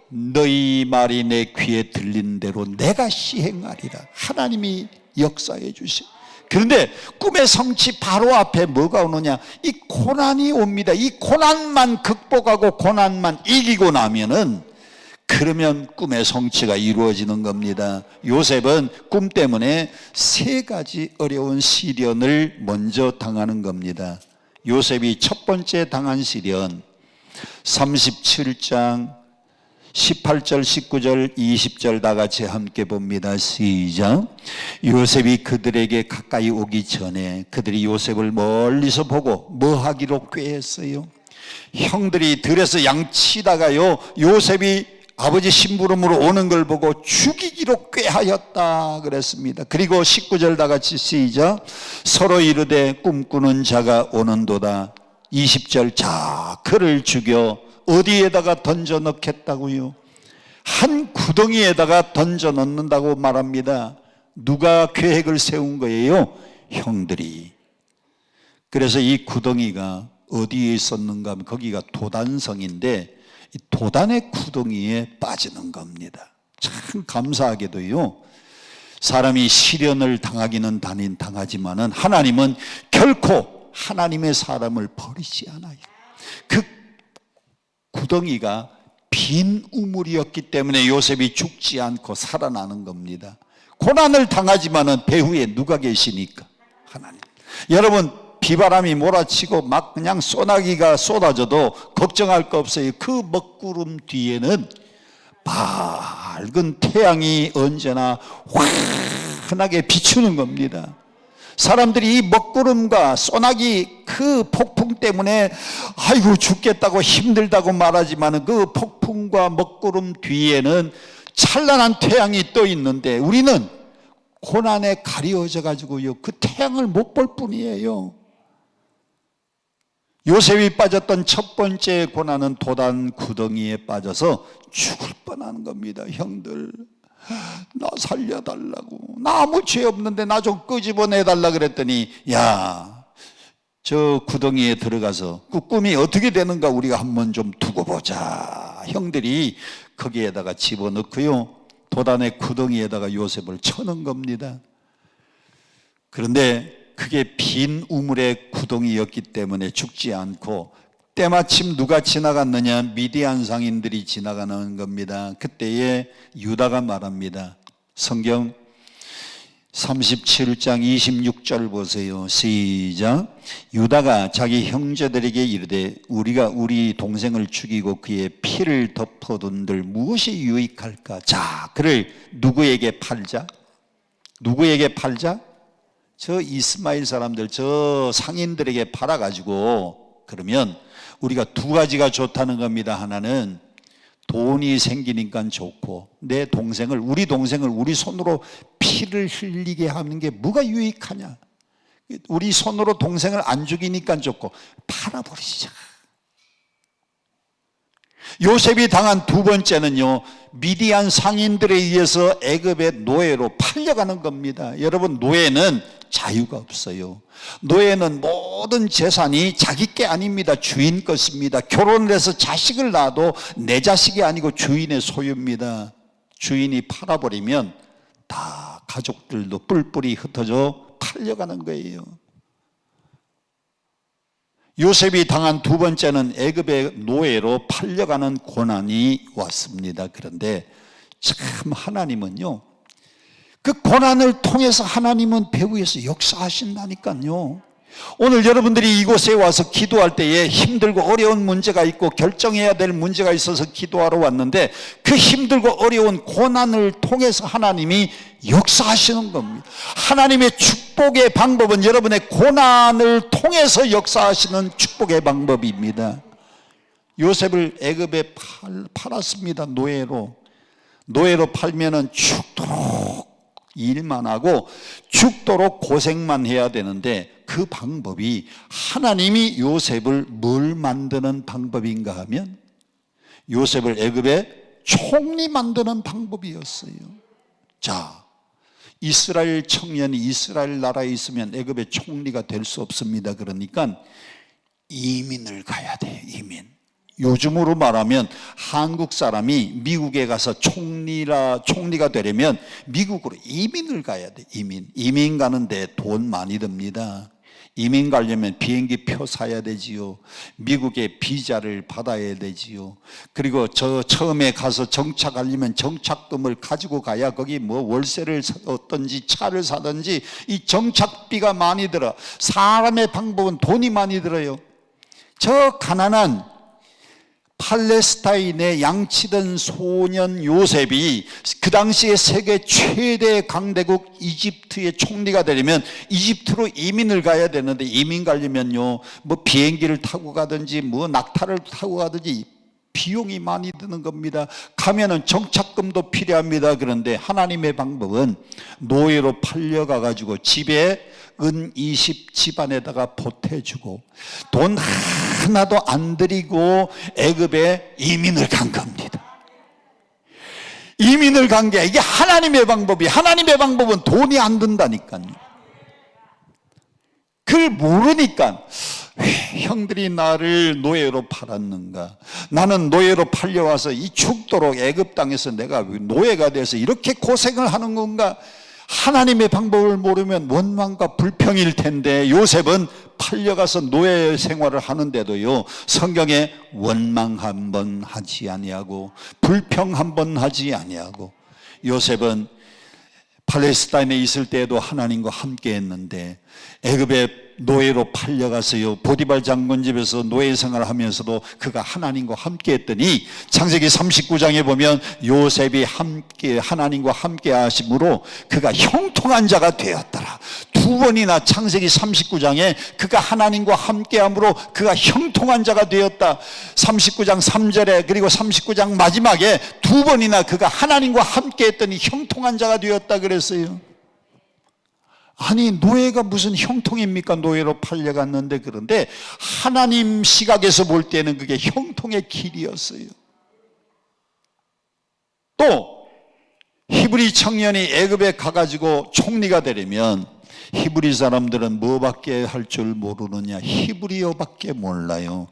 너희 말이 내 귀에 들린 대로 내가 시행하리라. 하나님이 역사해 주시. 그런데 꿈의 성취 바로 앞에 뭐가 오느냐? 이 고난이 옵니다. 이 고난만 극복하고 고난만 이기고 나면은, 그러면 꿈의 성취가 이루어지는 겁니다. 요셉은 꿈 때문에 3가지 어려운 시련을 먼저 당하는 겁니다. 요셉이 첫 번째 당한 시련, 37장 18절, 19절, 20절 다 같이 함께 봅니다. 시작. 요셉이 그들에게 가까이 오기 전에 그들이 요셉을 멀리서 보고 뭐 하기로 꾀했어요? 형들이 들에서 양치다가요, 요셉이 아버지 심부름으로 오는 걸 보고 죽이기로 꾀하였다 그랬습니다. 그리고 19절 다 같이 시작. 서로 이르되 꿈꾸는 자가 오는도다. 20절, 자, 그를 죽여 어디에다가 던져 넣겠다고요? 한 구덩이에다가 던져 넣는다고 말합니다. 누가 계획을 세운 거예요? 형들이. 그래서 이 구덩이가 어디에 있었는가 하면 거기가 도단성인데, 이 도단의 구덩이에 빠지는 겁니다. 참 감사하게도요, 사람이 시련을 당하기는 당하지만은 하나님은 결코 하나님의 사람을 버리지 않아요. 그 구덩이가 빈 우물이었기 때문에 요셉이 죽지 않고 살아나는 겁니다. 고난을 당하지만은 배후에 누가 계시니까? 하나님. 여러분, 비바람이 몰아치고 막 그냥 소나기가 쏟아져도 걱정할 거 없어요. 그 먹구름 뒤에는 밝은 태양이 언제나 환하게 비추는 겁니다. 사람들이 이 먹구름과 소나기 그 폭풍 때문에 아이고 죽겠다고 힘들다고 말하지만 그 폭풍과 먹구름 뒤에는 찬란한 태양이 떠 있는데, 우리는 고난에 가려져 가지고요, 그 태양을 못 볼 뿐이에요. 요셉이 빠졌던 첫 번째 고난은 도단 구덩이에 빠져서 죽을 뻔한 겁니다. 형들, 나 살려달라고, 나 아무 죄 없는데 나 좀 끄집어내달라 그랬더니, 야, 저 구덩이에 들어가서 그 꿈이 어떻게 되는가 우리가 한번 좀 두고 보자. 형들이 거기에다가 집어넣고요, 도단의 구덩이에다가 요셉을 쳐넣은 겁니다. 그런데 그게 빈 우물의 구덩이였기 때문에 죽지 않고, 때마침 누가 지나갔느냐? 미디안 상인들이 지나가는 겁니다. 그때에 유다가 말합니다. 성경 37장 26절 보세요. 시작. 유다가 자기 형제들에게 이르되 우리가 우리 동생을 죽이고 그의 피를 덮어둔들 무엇이 유익할까? 자, 그를 누구에게 팔자? 누구에게 팔자? 저 이스마엘 사람들, 저 상인들에게 팔아가지고, 그러면 우리가 2가지가 좋다는 겁니다. 하나는 돈이 생기니까 좋고, 내 동생을, 우리 동생을 우리 손으로 피를 흘리게 하는 게 뭐가 유익하냐? 우리 손으로 동생을 안 죽이니까 좋고, 팔아버리자. 요셉이 당한 2번째는요, 미디안 상인들에 의해서 애굽의 노예로 팔려가는 겁니다. 여러분, 노예는 자유가 없어요. 노예는 모든 재산이 자기 게 아닙니다. 주인 것입니다. 결혼을 해서 자식을 낳아도 내 자식이 아니고 주인의 소유입니다. 주인이 팔아버리면 다 가족들도 뿔뿔이 흩어져 팔려가는 거예요. 요셉이 당한 2번째는 애굽의 노예로 팔려가는 고난이 왔습니다. 그런데 참 하나님은요, 그 고난을 통해서 하나님은 배후에서 역사하신다니까요. 오늘 여러분들이 이곳에 와서 기도할 때에 힘들고 어려운 문제가 있고 결정해야 될 문제가 있어서 기도하러 왔는데, 그 힘들고 어려운 고난을 통해서 하나님이 역사하시는 겁니다. 하나님의 축복의 방법은 여러분의 고난을 통해서 역사하시는 축복의 방법입니다. 요셉을 애굽에 팔았습니다. 노예로 팔면은 죽도록 일만 하고 죽도록 고생만 해야 되는데, 그 방법이 하나님이 요셉을 뭘 만드는 방법인가 하면 요셉을 애굽의 총리 만드는 방법이었어요. 자, 이스라엘 청년이 이스라엘 나라에 있으면 애굽의 총리가 될 수 없습니다. 그러니까 이민을 가야 돼요. 이민. 요즘으로 말하면 한국 사람이 미국에 가서 총리가 되려면 미국으로 이민을 가야 돼. 이민 가는데 돈 많이 듭니다. 이민 가려면 비행기 표 사야 되지요. 미국의 비자를 받아야 되지요. 그리고 처음에 가서 정착하려면 정착금을 가지고 가야 거기 뭐 월세를 얻든지 차를 사든지 이 정착비가 많이 들어. 사람의 방법은 돈이 많이 들어요. 저 가난한 팔레스타인에 양치던 소년 요셉이 그 당시에 세계 최대 강대국 이집트의 총리가 되려면 이집트로 이민을 가야 되는데, 이민 가려면요 뭐 비행기를 타고 가든지 뭐 낙타를 타고 가든지 비용이 많이 드는 겁니다. 가면은 정착금도 필요합니다. 그런데 하나님의 방법은 노예로 팔려가 가지고 집에 은 20 집안에다가 보태주고 돈 하나도 안 들이고 애굽에 이민을 간 겁니다. 이민을 간 게 이게 하나님의 방법이, 하나님의 방법은 돈이 안 든다니까요. 그걸 모르니까 왜 형들이 나를 노예로 팔았는가? 나는 노예로 팔려와서 이 죽도록 애굽 땅에서 내가 노예가 돼서 이렇게 고생을 하는 건가? 하나님의 방법을 모르면 원망과 불평일 텐데, 요셉은 팔려가서 노예 생활을 하는데도요 성경에 원망 한 번 하지 아니하고 불평 한 번 하지 아니하고, 요셉은 팔레스타인에 있을 때에도 하나님과 함께 했는데 애굽에 노예로 팔려가서요 보디발 장군 집에서 노예 생활을 하면서도 그가 하나님과 함께 했더니 창세기 39장에 보면 요셉이 함께 하나님과 함께 하심으로 그가 형통한 자가 되었더라. 두 번이나 창세기 39장에 그가 하나님과 함께 함으로 그가 형통한 자가 되었다. 39장 3절에 그리고 39장 마지막에 두 번이나 그가 하나님과 함께 했더니 형통한 자가 되었다 그랬어요. 아니, 노예가 무슨 형통입니까? 노예로 팔려갔는데. 그런데 하나님 시각에서 볼 때는 그게 형통의 길이었어요. 또 히브리 청년이 애굽에 가가지고 총리가 되려면 히브리 사람들은 뭐밖에 할 줄 모르느냐? 히브리어밖에 몰라요.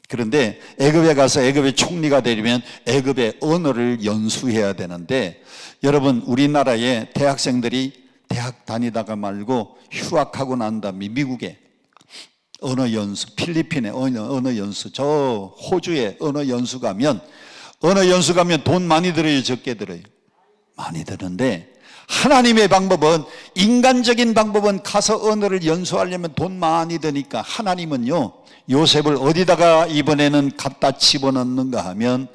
그런데 애굽에 가서 애굽의 총리가 되려면 애굽의 언어를 연수해야 되는데, 여러분 우리나라의 대학생들이 대학 다니다가 말고 휴학하고 난 다음에 미국에 언어 연수, 필리핀에 언어 연수, 저 호주에 언어 연수 가면 돈 많이 들어요, 적게 들어요? 많이 드는데, 하나님의 방법은, 인간적인 방법은 가서 언어를 연수하려면 돈 많이 드니까 하나님은요 요셉을 어디다가 이번에는 갖다 집어넣는가 하면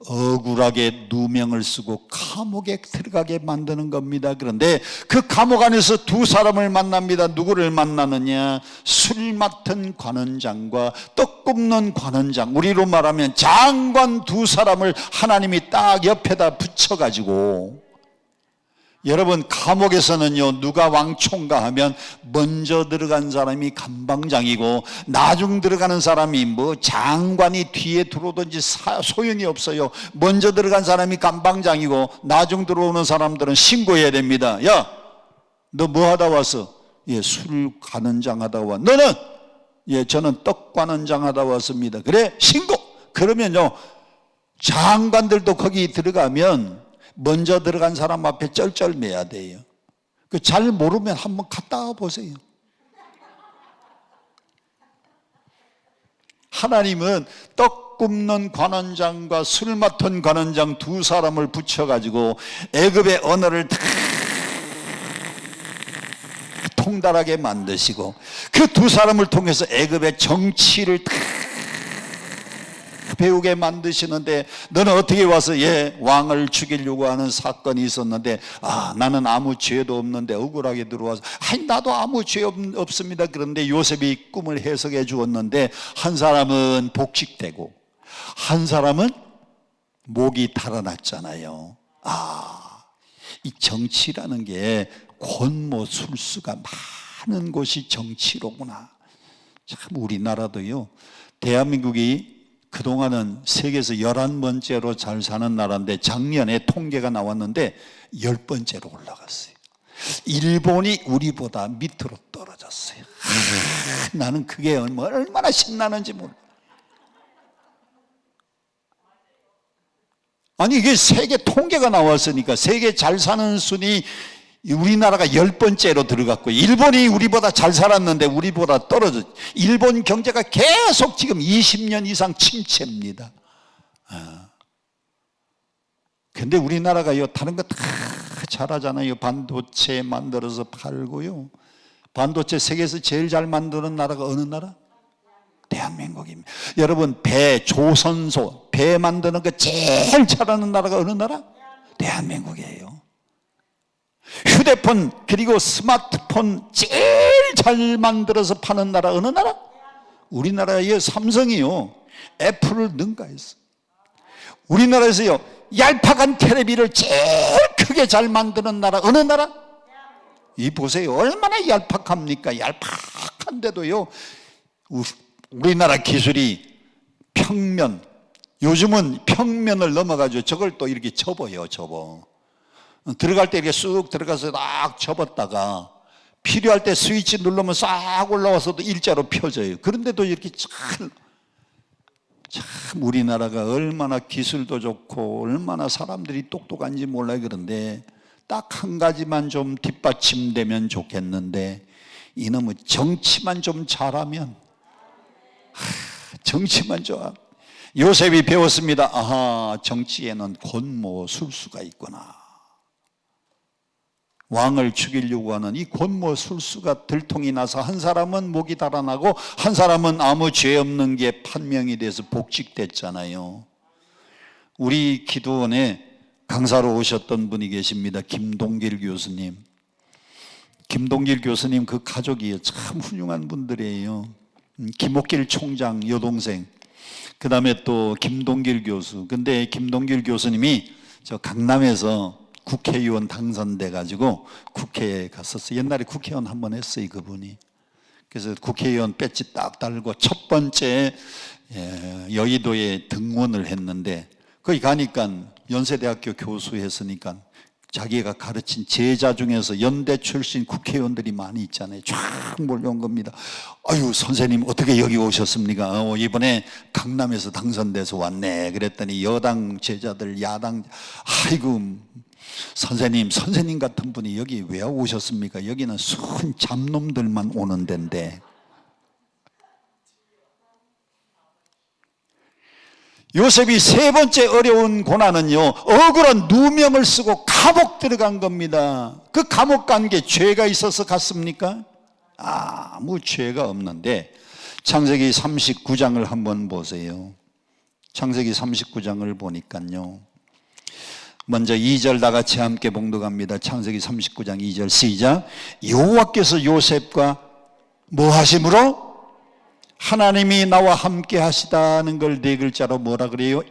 억울하게 누명을 쓰고 감옥에 들어가게 만드는 겁니다. 그런데 그 감옥 안에서 두 사람을 만납니다. 누구를 만나느냐? 술 맡은 관원장과 떡 굽는 관원장, 우리로 말하면 장관 두 사람을 하나님이 딱 옆에다 붙여가지고, 여러분 감옥에서는요 누가 왕총가 하면 먼저 들어간 사람이 감방장이고 나중 들어가는 사람이 뭐 장관이 뒤에 들어오든지 소용이 없어요. 먼저 들어간 사람이 감방장이고 나중 들어오는 사람들은 신고해야 됩니다. 야, 너 뭐 하다 왔어? 예, 술 관원장 하다 와. 너는? 예, 저는 떡 관원장 하다 왔습니다. 그래, 신고. 그러면요 장관들도 거기 들어가면 먼저 들어간 사람 앞에 쩔쩔매야 돼요. 그 잘 모르면 한번 갔다 와 보세요. 하나님은 떡 굽는 관원장과 술 맡은 관원장 두 사람을 붙여가지고 애굽의 언어를 다 통달하게 만드시고 그 두 사람을 통해서 애굽의 정치를 다 배우게 만드시는데, 너는 어떻게 와서 왕을 죽이려고 하는 사건이 있었는데, 나는 아무 죄도 없는데 억울하게 들어와서 나도 아무 죄 없습니다. 그런데 요셉이 꿈을 해석해 주었는데, 한 사람은 복직되고 한 사람은 목이 달아났잖아요. 이 정치라는 게 권모술수가 많은 곳이 정치로구나. 참 우리나라도요, 대한민국이 그동안은 세계에서 11번째로 잘 사는 나라인데 작년에 통계가 나왔는데 10번째로 올라갔어요. 일본이 우리보다 밑으로 떨어졌어요. 나는 그게 얼마나 신나는지 몰라. 아니 이게 세계 통계가 나왔으니까 세계 잘 사는 순위 우리나라가 10번째로 들어갔고, 일본이 우리보다 잘 살았는데 우리보다 떨어졌. 일본 경제가 계속 지금 20년 이상 침체입니다. 근데 우리나라가요 다른 거 다 잘하잖아요. 반도체 만들어서 팔고요. 반도체 세계에서 제일 잘 만드는 나라가 어느 나라? 대한민국입니다. 여러분, 조선소 배 만드는 거 제일 잘하는 나라가 어느 나라? 대한민국이에요. 휴대폰 그리고 스마트폰 제일 잘 만들어서 파는 나라 어느 나라? 우리나라의 삼성이요 애플을 능가했어. 우리나라에서요 얄팍한 텔레비를 제일 크게 잘 만드는 나라 어느 나라? 이 보세요, 얼마나 얄팍합니까? 얄팍한데도요 우리나라 기술이 평면, 요즘은 평면을 넘어가지고 저걸 또 이렇게 접어요. 들어갈 때 이렇게 쑥 들어가서 딱 접었다가 필요할 때 스위치 누르면 싹 올라와서도 일자로 펴져요. 그런데도 이렇게 참 우리나라가 얼마나 기술도 좋고 얼마나 사람들이 똑똑한지 몰라요. 그런데 딱 한 가지만 좀 뒷받침되면 좋겠는데, 이놈의 정치만 좀 잘하면, 정치만 좋아. 요셉이 배웠습니다. 아하, 정치에는 권모술수가 있구나. 왕을 죽이려고 하는 이 권모술수가 들통이 나서 한 사람은 목이 달아나고 한 사람은 아무 죄 없는 게 판명이 돼서 복직됐잖아요. 우리 기도원에 강사로 오셨던 분이 계십니다. 김동길 교수님. 김동길 교수님 그 가족이 참 훌륭한 분들이에요. 김옥길 총장 여동생, 그 다음에 또 김동길 교수. 근데 김동길 교수님이 저 강남에서 국회의원 당선돼 가지고 국회에 갔었어요. 옛날에 국회의원 한 번 했어요, 그분이. 그래서 국회의원 배지 딱 달고 첫 번째 여의도에 등원을 했는데, 거기 가니까 연세대학교 교수 했으니까 자기가 가르친 제자 중에서 연대 출신 국회의원들이 많이 있잖아요. 쫙 몰려온 겁니다. 아유, 선생님 어떻게 여기 오셨습니까? 이번에 강남에서 당선돼서 왔네. 그랬더니 여당 제자들, 야당, 아이고 선생님 같은 분이 여기 왜 오셨습니까? 여기는 순 잡놈들만 오는 데인데. 요셉이 세 번째 어려운 고난은요, 억울한 누명을 쓰고 감옥 들어간 겁니다. 그 감옥 간 게 죄가 있어서 갔습니까? 아무 죄가 없는데, 창세기 39장을 한번 보세요. 창세기 39장을 보니까요, 먼저 2절 다 같이 함께 봉독합니다. 창세기 39장 2절 시작. 여호와께서 요셉과 뭐 하심으로? 하나님이 나와 함께 하시다는 걸 네 글자로 뭐라 그래요?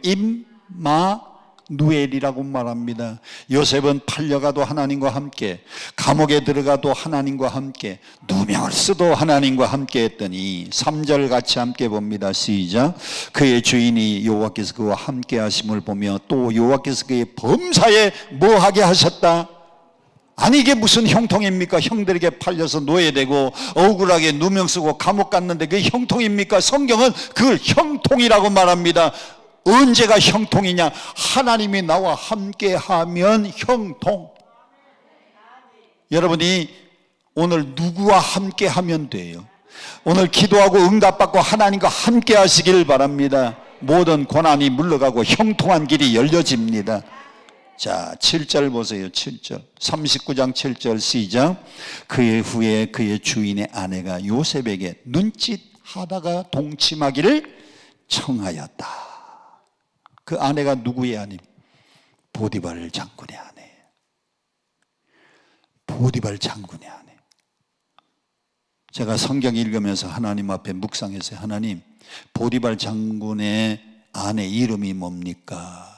임마누엘이라고 말합니다. 요셉은 팔려가도 하나님과 함께, 감옥에 들어가도 하나님과 함께, 누명을 쓰도 하나님과 함께 했더니 3절 같이 함께 봅니다. 시작. 그의 주인이 여호와께서 그와 함께 하심을 보며 또 여호와께서 그의 범사에 뭐하게 하셨다? 아니 이게 무슨 형통입니까? 형들에게 팔려서 노예되고 억울하게 누명 쓰고 감옥 갔는데 그게 형통입니까? 성경은 그걸 형통이라고 말합니다. 언제가 형통이냐? 하나님이 나와 함께하면 형통. 여러분이 오늘 누구와 함께하면 돼요? 오늘 기도하고 응답받고 하나님과 함께 하시길 바랍니다. 모든 고난이 물러가고 형통한 길이 열려집니다. 자, 7절 보세요. 7절 39장 7절 시작. 그의 후에 그의 주인의 아내가 요셉에게 눈짓하다가 동침하기를 청하였다. 그 아내가 누구의 아내? 보디발 장군의 아내. 보디발 장군의 아내. 제가 성경 읽으면서 하나님 앞에 묵상했어요. 하나님, 보디발 장군의 아내 이름이 뭡니까?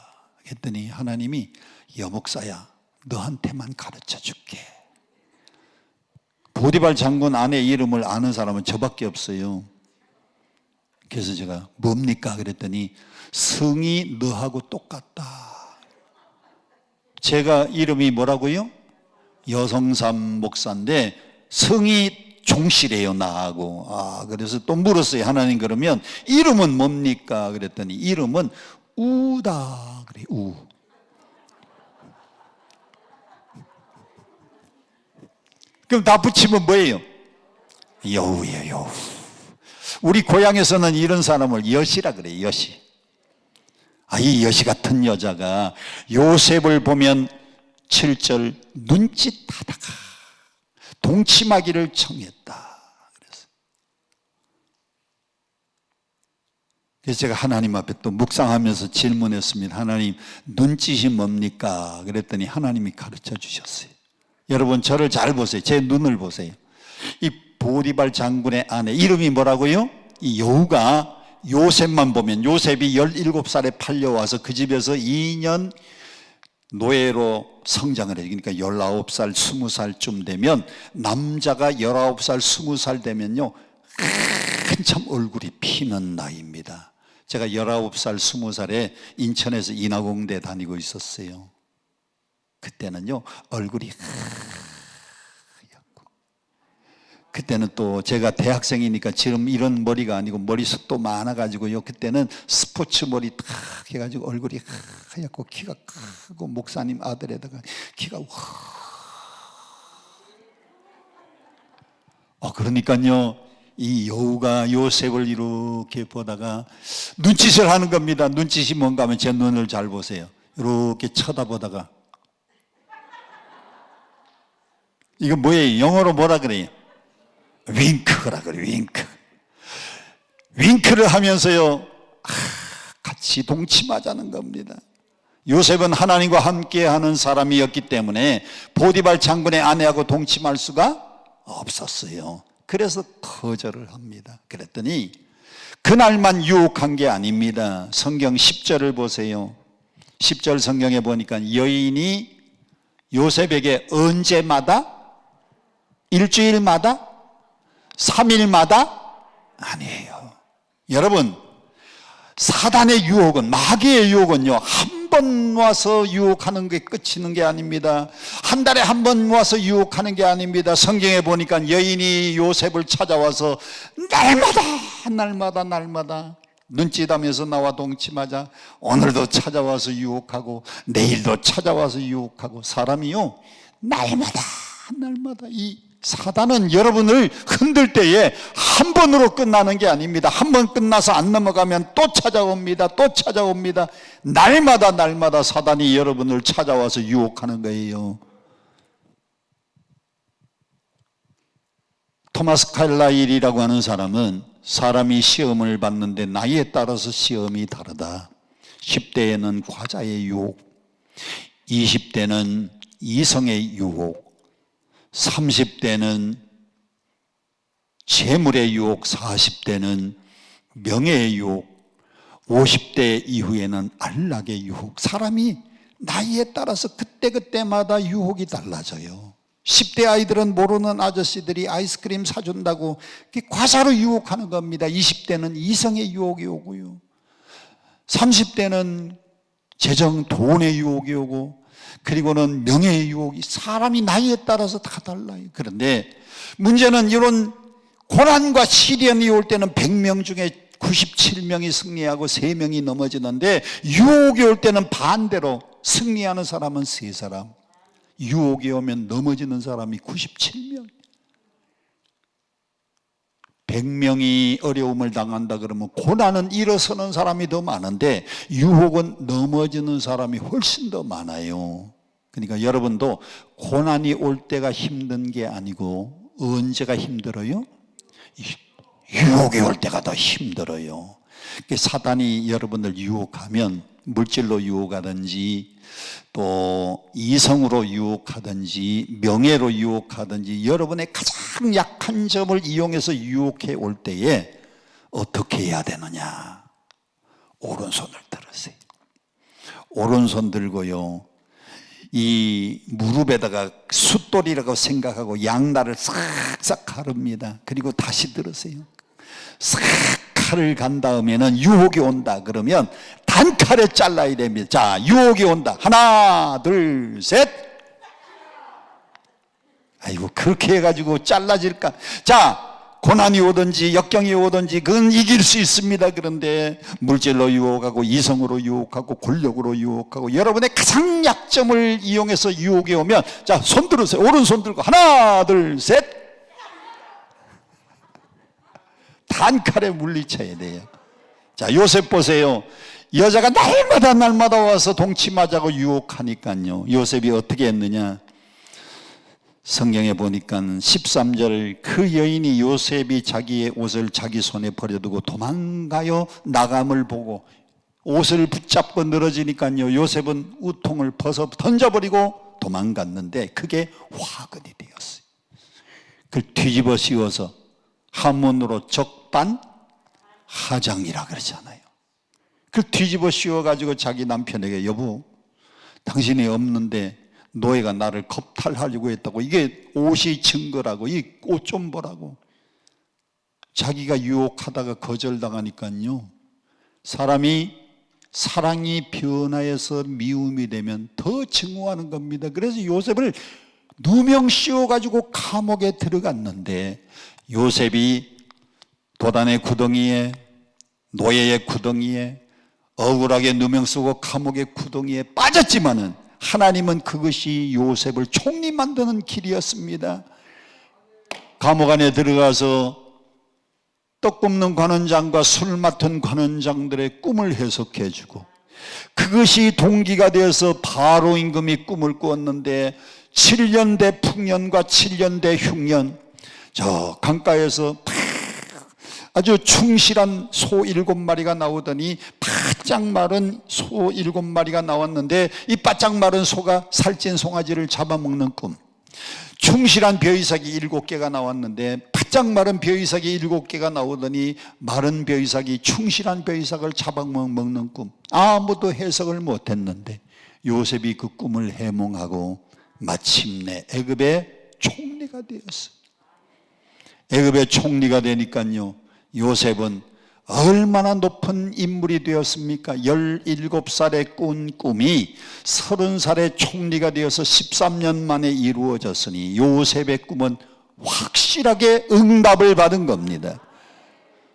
했더니 하나님이 여목사야, 너한테만 가르쳐 줄게. 보디발 장군 아내 이름을 아는 사람은 저밖에 없어요. 그래서 제가 뭡니까? 그랬더니 성이 너하고 똑같다. 제가 이름이 뭐라고요? 여성삼 목사인데 성이 종실해요, 나하고. 그래서 또 물었어요. 하나님, 그러면 이름은 뭡니까? 그랬더니 이름은 우다. 그래, 우. 그럼 다 붙이면 뭐예요? 여우예요, 여우. 우리 고향에서는 이런 사람을 여시라 그래요, 여시. 이 여시 같은 여자가 요셉을 보면 7절 눈짓하다가 동침하기를 청했다. 그래서 제가 하나님 앞에 또 묵상하면서 질문했습니다. 하나님, 눈짓이 뭡니까? 그랬더니 하나님이 가르쳐 주셨어요. 여러분, 저를 잘 보세요. 제 눈을 보세요. 이 보디발 장군의 아내 이름이 뭐라고요? 이 여우가 요셉만 보면, 요셉이 17살에 팔려와서 그 집에서 2년 노예로 성장을 해요. 그러니까 19살, 20살쯤 되면, 남자가 19살, 20살 되면요, 한참 얼굴이 피는 나이입니다. 제가 19살, 20살에 인천에서 인하공대 다니고 있었어요. 그때는요, 얼굴이 하얗고, 그때는 또 제가 대학생이니까 지금 이런 머리가 아니고 머리숱도 많아가지고요, 그때는 스포츠 머리 탁 해가지고 얼굴이 하얗고 키가 크고, 목사님 아들에다가 키가 그러니까요, 이 여우가 요셉을 이렇게 보다가 눈짓을 하는 겁니다. 눈짓이 뭔가 하면 제 눈을 잘 보세요. 이렇게 쳐다보다가, 이거 뭐예요? 영어로 뭐라 그래요? 윙크라 그래요. 윙크. 윙크를 하면서요, 같이 동침하자는 겁니다. 요셉은 하나님과 함께하는 사람이었기 때문에 보디발 장군의 아내하고 동침할 수가 없었어요. 그래서 거절을 합니다. 그랬더니 그날만 유혹한 게 아닙니다. 성경 10절을 보세요. 10절 성경에 보니까 여인이 요셉에게 언제마다? 일주일마다? 3일마다? 아니에요. 여러분, 사단의 유혹은, 마귀의 유혹은요, 한 번 와서 유혹하는 게 끝이는 게 아닙니다. 한 달에 한 번 와서 유혹하는 게 아닙니다. 성경에 보니까 여인이 요셉을 찾아와서 날마다 눈짓하면서 나와 동침하자. 오늘도 찾아와서 유혹하고, 내일도 찾아와서 유혹하고. 사람이요, 날마다 이 사단은 여러분을 흔들 때에 한 번으로 끝나는 게 아닙니다. 한 번 끝나서 안 넘어가면 또 찾아옵니다. 날마다 사단이 여러분을 찾아와서 유혹하는 거예요. 토마스 칼라일이라고 하는 사람은, 사람이 시험을 받는데 나이에 따라서 시험이 다르다. 10대에는 과자의 유혹, 20대는 이성의 유혹, 30대는 재물의 유혹, 40대는 명예의 유혹, 50대 이후에는 안락의 유혹. 사람이 나이에 따라서 그때마다 유혹이 달라져요. 10대 아이들은 모르는 아저씨들이 아이스크림 사준다고 과자로 유혹하는 겁니다. 20대는 이성의 유혹이 오고요, 30대는 재정, 돈의 유혹이 오고, 그리고는 명예의 유혹이, 사람이 나이에 따라서 다 달라요. 그런데 문제는 이런 고난과 시련이 올 때는 100명 중에 97명이 승리하고 3명이 넘어지는데, 유혹이 올 때는 반대로 승리하는 사람은 3사람, 유혹이 오면 넘어지는 사람이 97명. 100명이 어려움을 당한다 그러면 고난은 일어서는 사람이 더 많은데, 유혹은 넘어지는 사람이 훨씬 더 많아요. 그러니까 여러분도 고난이 올 때가 힘든 게 아니고, 언제가 힘들어요? 유혹이 올 때가 더 힘들어요. 사단이 여러분을 유혹하면, 물질로 유혹하든지, 또 이성으로 유혹하든지, 명예로 유혹하든지, 여러분의 가장 약한 점을 이용해서 유혹해 올 때에 어떻게 해야 되느냐? 오른손을 들으세요. 오른손 들고요, 이 무릎에다가 숫돌이라고 생각하고 양날을 싹싹 가릅니다. 그리고 다시 들으세요. 싹 칼을 간 다음에는 유혹이 온다 그러면 단칼에 잘라야 됩니다. 자, 유혹이 온다. 하나, 둘, 셋. 아이고, 그렇게 해가지고 잘라질까? 자, 고난이 오든지 역경이 오든지 그건 이길 수 있습니다. 그런데 물질로 유혹하고 이성으로 유혹하고 권력으로 유혹하고 여러분의 가장 약점을 이용해서 유혹이 오면, 자, 손 들으세요. 오른손 들고 하나, 둘, 셋. 단칼에 물리쳐야 돼요. 자, 요셉 보세요. 여자가 날마다 와서 동침하자고 유혹하니까요. 요셉이 어떻게 했느냐? 성경에 보니까 13절, 그 여인이 요셉이 자기의 옷을 자기 손에 버려두고 도망가요 나감을 보고 옷을 붙잡고 늘어지니까요, 요셉은 우통을 벗어 던져버리고 도망갔는데 그게 화근이 되었어요. 그걸 뒤집어 씌워서 한문으로 적반하장이라 그러잖아요. 그걸 뒤집어 씌워가지고 자기 남편에게, 여보, 당신이 없는데 노예가 나를 겁탈하려고 했다고, 이게 옷이 증거라고, 이 옷 좀 보라고. 자기가 유혹하다가 거절당하니까요, 사랑이 변화해서 미움이 되면 더 증오하는 겁니다. 그래서 요셉을 누명 씌워가지고 감옥에 들어갔는데, 요셉이 도단의 구덩이에, 노예의 구덩이에, 억울하게 누명 쓰고 감옥의 구덩이에 빠졌지만은 하나님은 그것이 요셉을 총리 만드는 길이었습니다. 감옥 안에 들어가서 떡 굽는 관원장과 술 맡은 관원장들의 꿈을 해석해 주고, 그것이 동기가 되어서 바로 임금이 꿈을 꾸었는데 7년대 풍년과 7년대 흉년, 저 강가에서 아주 충실한 소 7마리가 나오더니 바짝 마른 소 7마리가 나왔는데, 이 바짝 마른 소가 살찐 송아지를 잡아먹는 꿈. 충실한 벼이삭이 7개가 나왔는데 바짝 마른 벼이삭이 7개가 나오더니 마른 벼이삭이 충실한 벼이삭을 잡아먹는 꿈. 아무도 해석을 못했는데 요셉이 그 꿈을 해몽하고 마침내 애굽의 총리가 되었어요. 애굽의 총리가 되니까요, 요셉은 얼마나 높은 인물이 되었습니까? 17살에 꾼 꿈이 30살에 총리가 되어서 13년 만에 이루어졌으니 요셉의 꿈은 확실하게 응답을 받은 겁니다.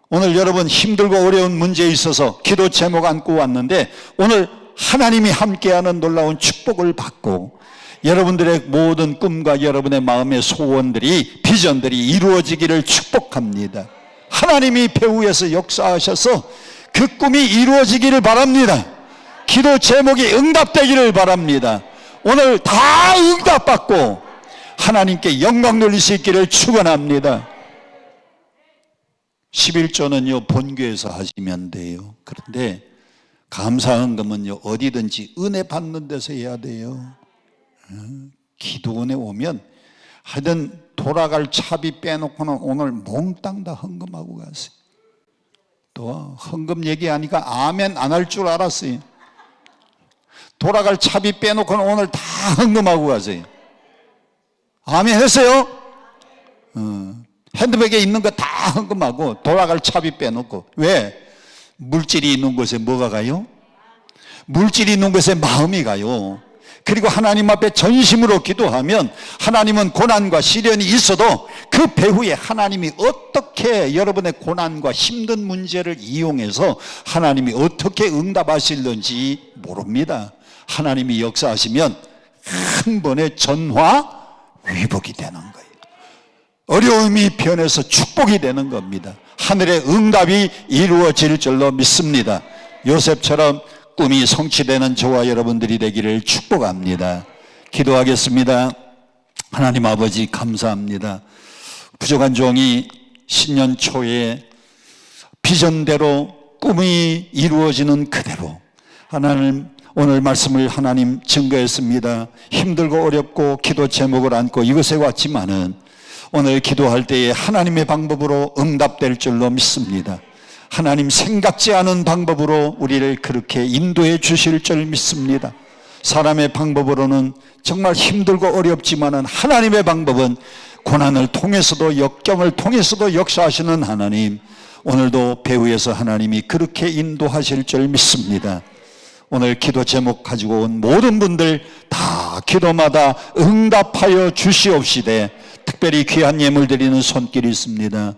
오늘 여러분 힘들고 어려운 문제에 있어서 기도 제목 안고 왔는데, 오늘 하나님이 함께하는 놀라운 축복을 받고 여러분들의 모든 꿈과 여러분의 마음의 소원들이, 비전들이 이루어지기를 축복합니다. 하나님이 배후에서 역사하셔서 그 꿈이 이루어지기를 바랍니다. 기도 제목이 응답되기를 바랍니다. 오늘 다 응답받고 하나님께 영광 돌릴 수 있기를 축원합니다. 11조는요 본교에서 하시면 돼요. 그런데 감사헌금은요 어디든지 은혜 받는 데서 해야 돼요. 기도원에 오면 하여튼 돌아갈 차비 빼놓고는 오늘 몽땅 다 헌금하고 갔어요. 또 헌금 얘기하니까 아멘 안 할 줄 알았어요. 돌아갈 차비 빼놓고는 오늘 다 헌금하고 가세요. 아멘 했어요? 핸드백에 있는 거 다 헌금하고 돌아갈 차비 빼놓고. 왜? 물질이 있는 곳에 뭐가 가요? 물질이 있는 곳에 마음이 가요. 그리고 하나님 앞에 전심으로 기도하면 하나님은 고난과 시련이 있어도 그 배후에 하나님이 어떻게 여러분의 고난과 힘든 문제를 이용해서 하나님이 어떻게 응답하실는지 모릅니다. 하나님이 역사하시면 한 번에 전화위복이 되는 거예요. 어려움이 변해서 축복이 되는 겁니다. 하늘의 응답이 이루어질 줄로 믿습니다. 요셉처럼 꿈이 성취되는 저와 여러분들이 되기를 축복합니다. 기도하겠습니다. 하나님 아버지 감사합니다. 부족한 종이 신년 초에 비전대로 꿈이 이루어지는 그대로 하나님 오늘 말씀을 하나님 증거했습니다. 힘들고 어렵고 기도 제목을 안고 이곳에 왔지만은 오늘 기도할 때에 하나님의 방법으로 응답될 줄로 믿습니다. 하나님 생각지 않은 방법으로 우리를 그렇게 인도해 주실 줄 믿습니다. 사람의 방법으로는 정말 힘들고 어렵지만은 하나님의 방법은 고난을 통해서도 역경을 통해서도 역사하시는 하나님, 오늘도 배후에서 하나님이 그렇게 인도하실 줄 믿습니다. 오늘 기도 제목 가지고 온 모든 분들 다 기도마다 응답하여 주시옵시되, 특별히 귀한 예물 드리는 손길이 있습니다.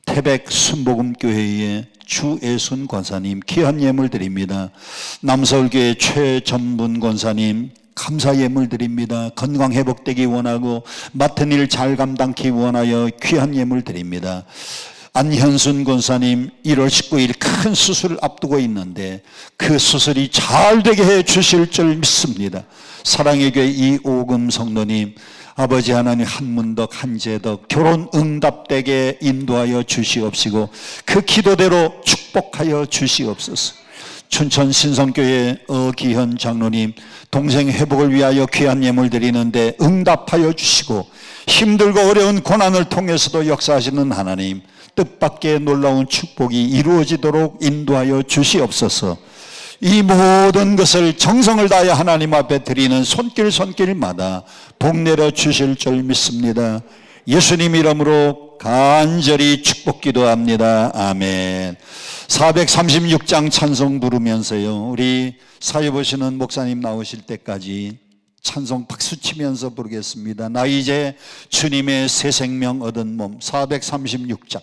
태백 순복음교회의 주애순 권사님 귀한 예물 드립니다. 남서울교회 최전분 권사님 감사 예물 드립니다. 건강 회복되기 원하고 맡은 일 잘 감당기 원하여 귀한 예물 드립니다. 안현순 권사님 1월 19일 큰 수술을 앞두고 있는데 그 수술이 잘 되게 해 주실 줄 믿습니다. 사랑의 교회 이오금 성도님, 아버지 하나님 한문덕 한재덕 결혼 응답되게 인도하여 주시옵시고 그 기도대로 축복하여 주시옵소서. 춘천 신성교회 어기현 장로님 동생 회복을 위하여 귀한 예물 드리는데 응답하여 주시고 힘들고 어려운 고난을 통해서도 역사하시는 하나님, 뜻밖의 놀라운 축복이 이루어지도록 인도하여 주시옵소서. 이 모든 것을 정성을 다해 하나님 앞에 드리는 손길마다 복 내려 주실 줄 믿습니다. 예수님 이름으로 간절히 축복 기도합니다. 아멘. 436장 찬송 부르면서요, 우리 사회 보시는 목사님 나오실 때까지 찬송 박수 치면서 부르겠습니다. 나 이제 주님의 새 생명 얻은 몸 436장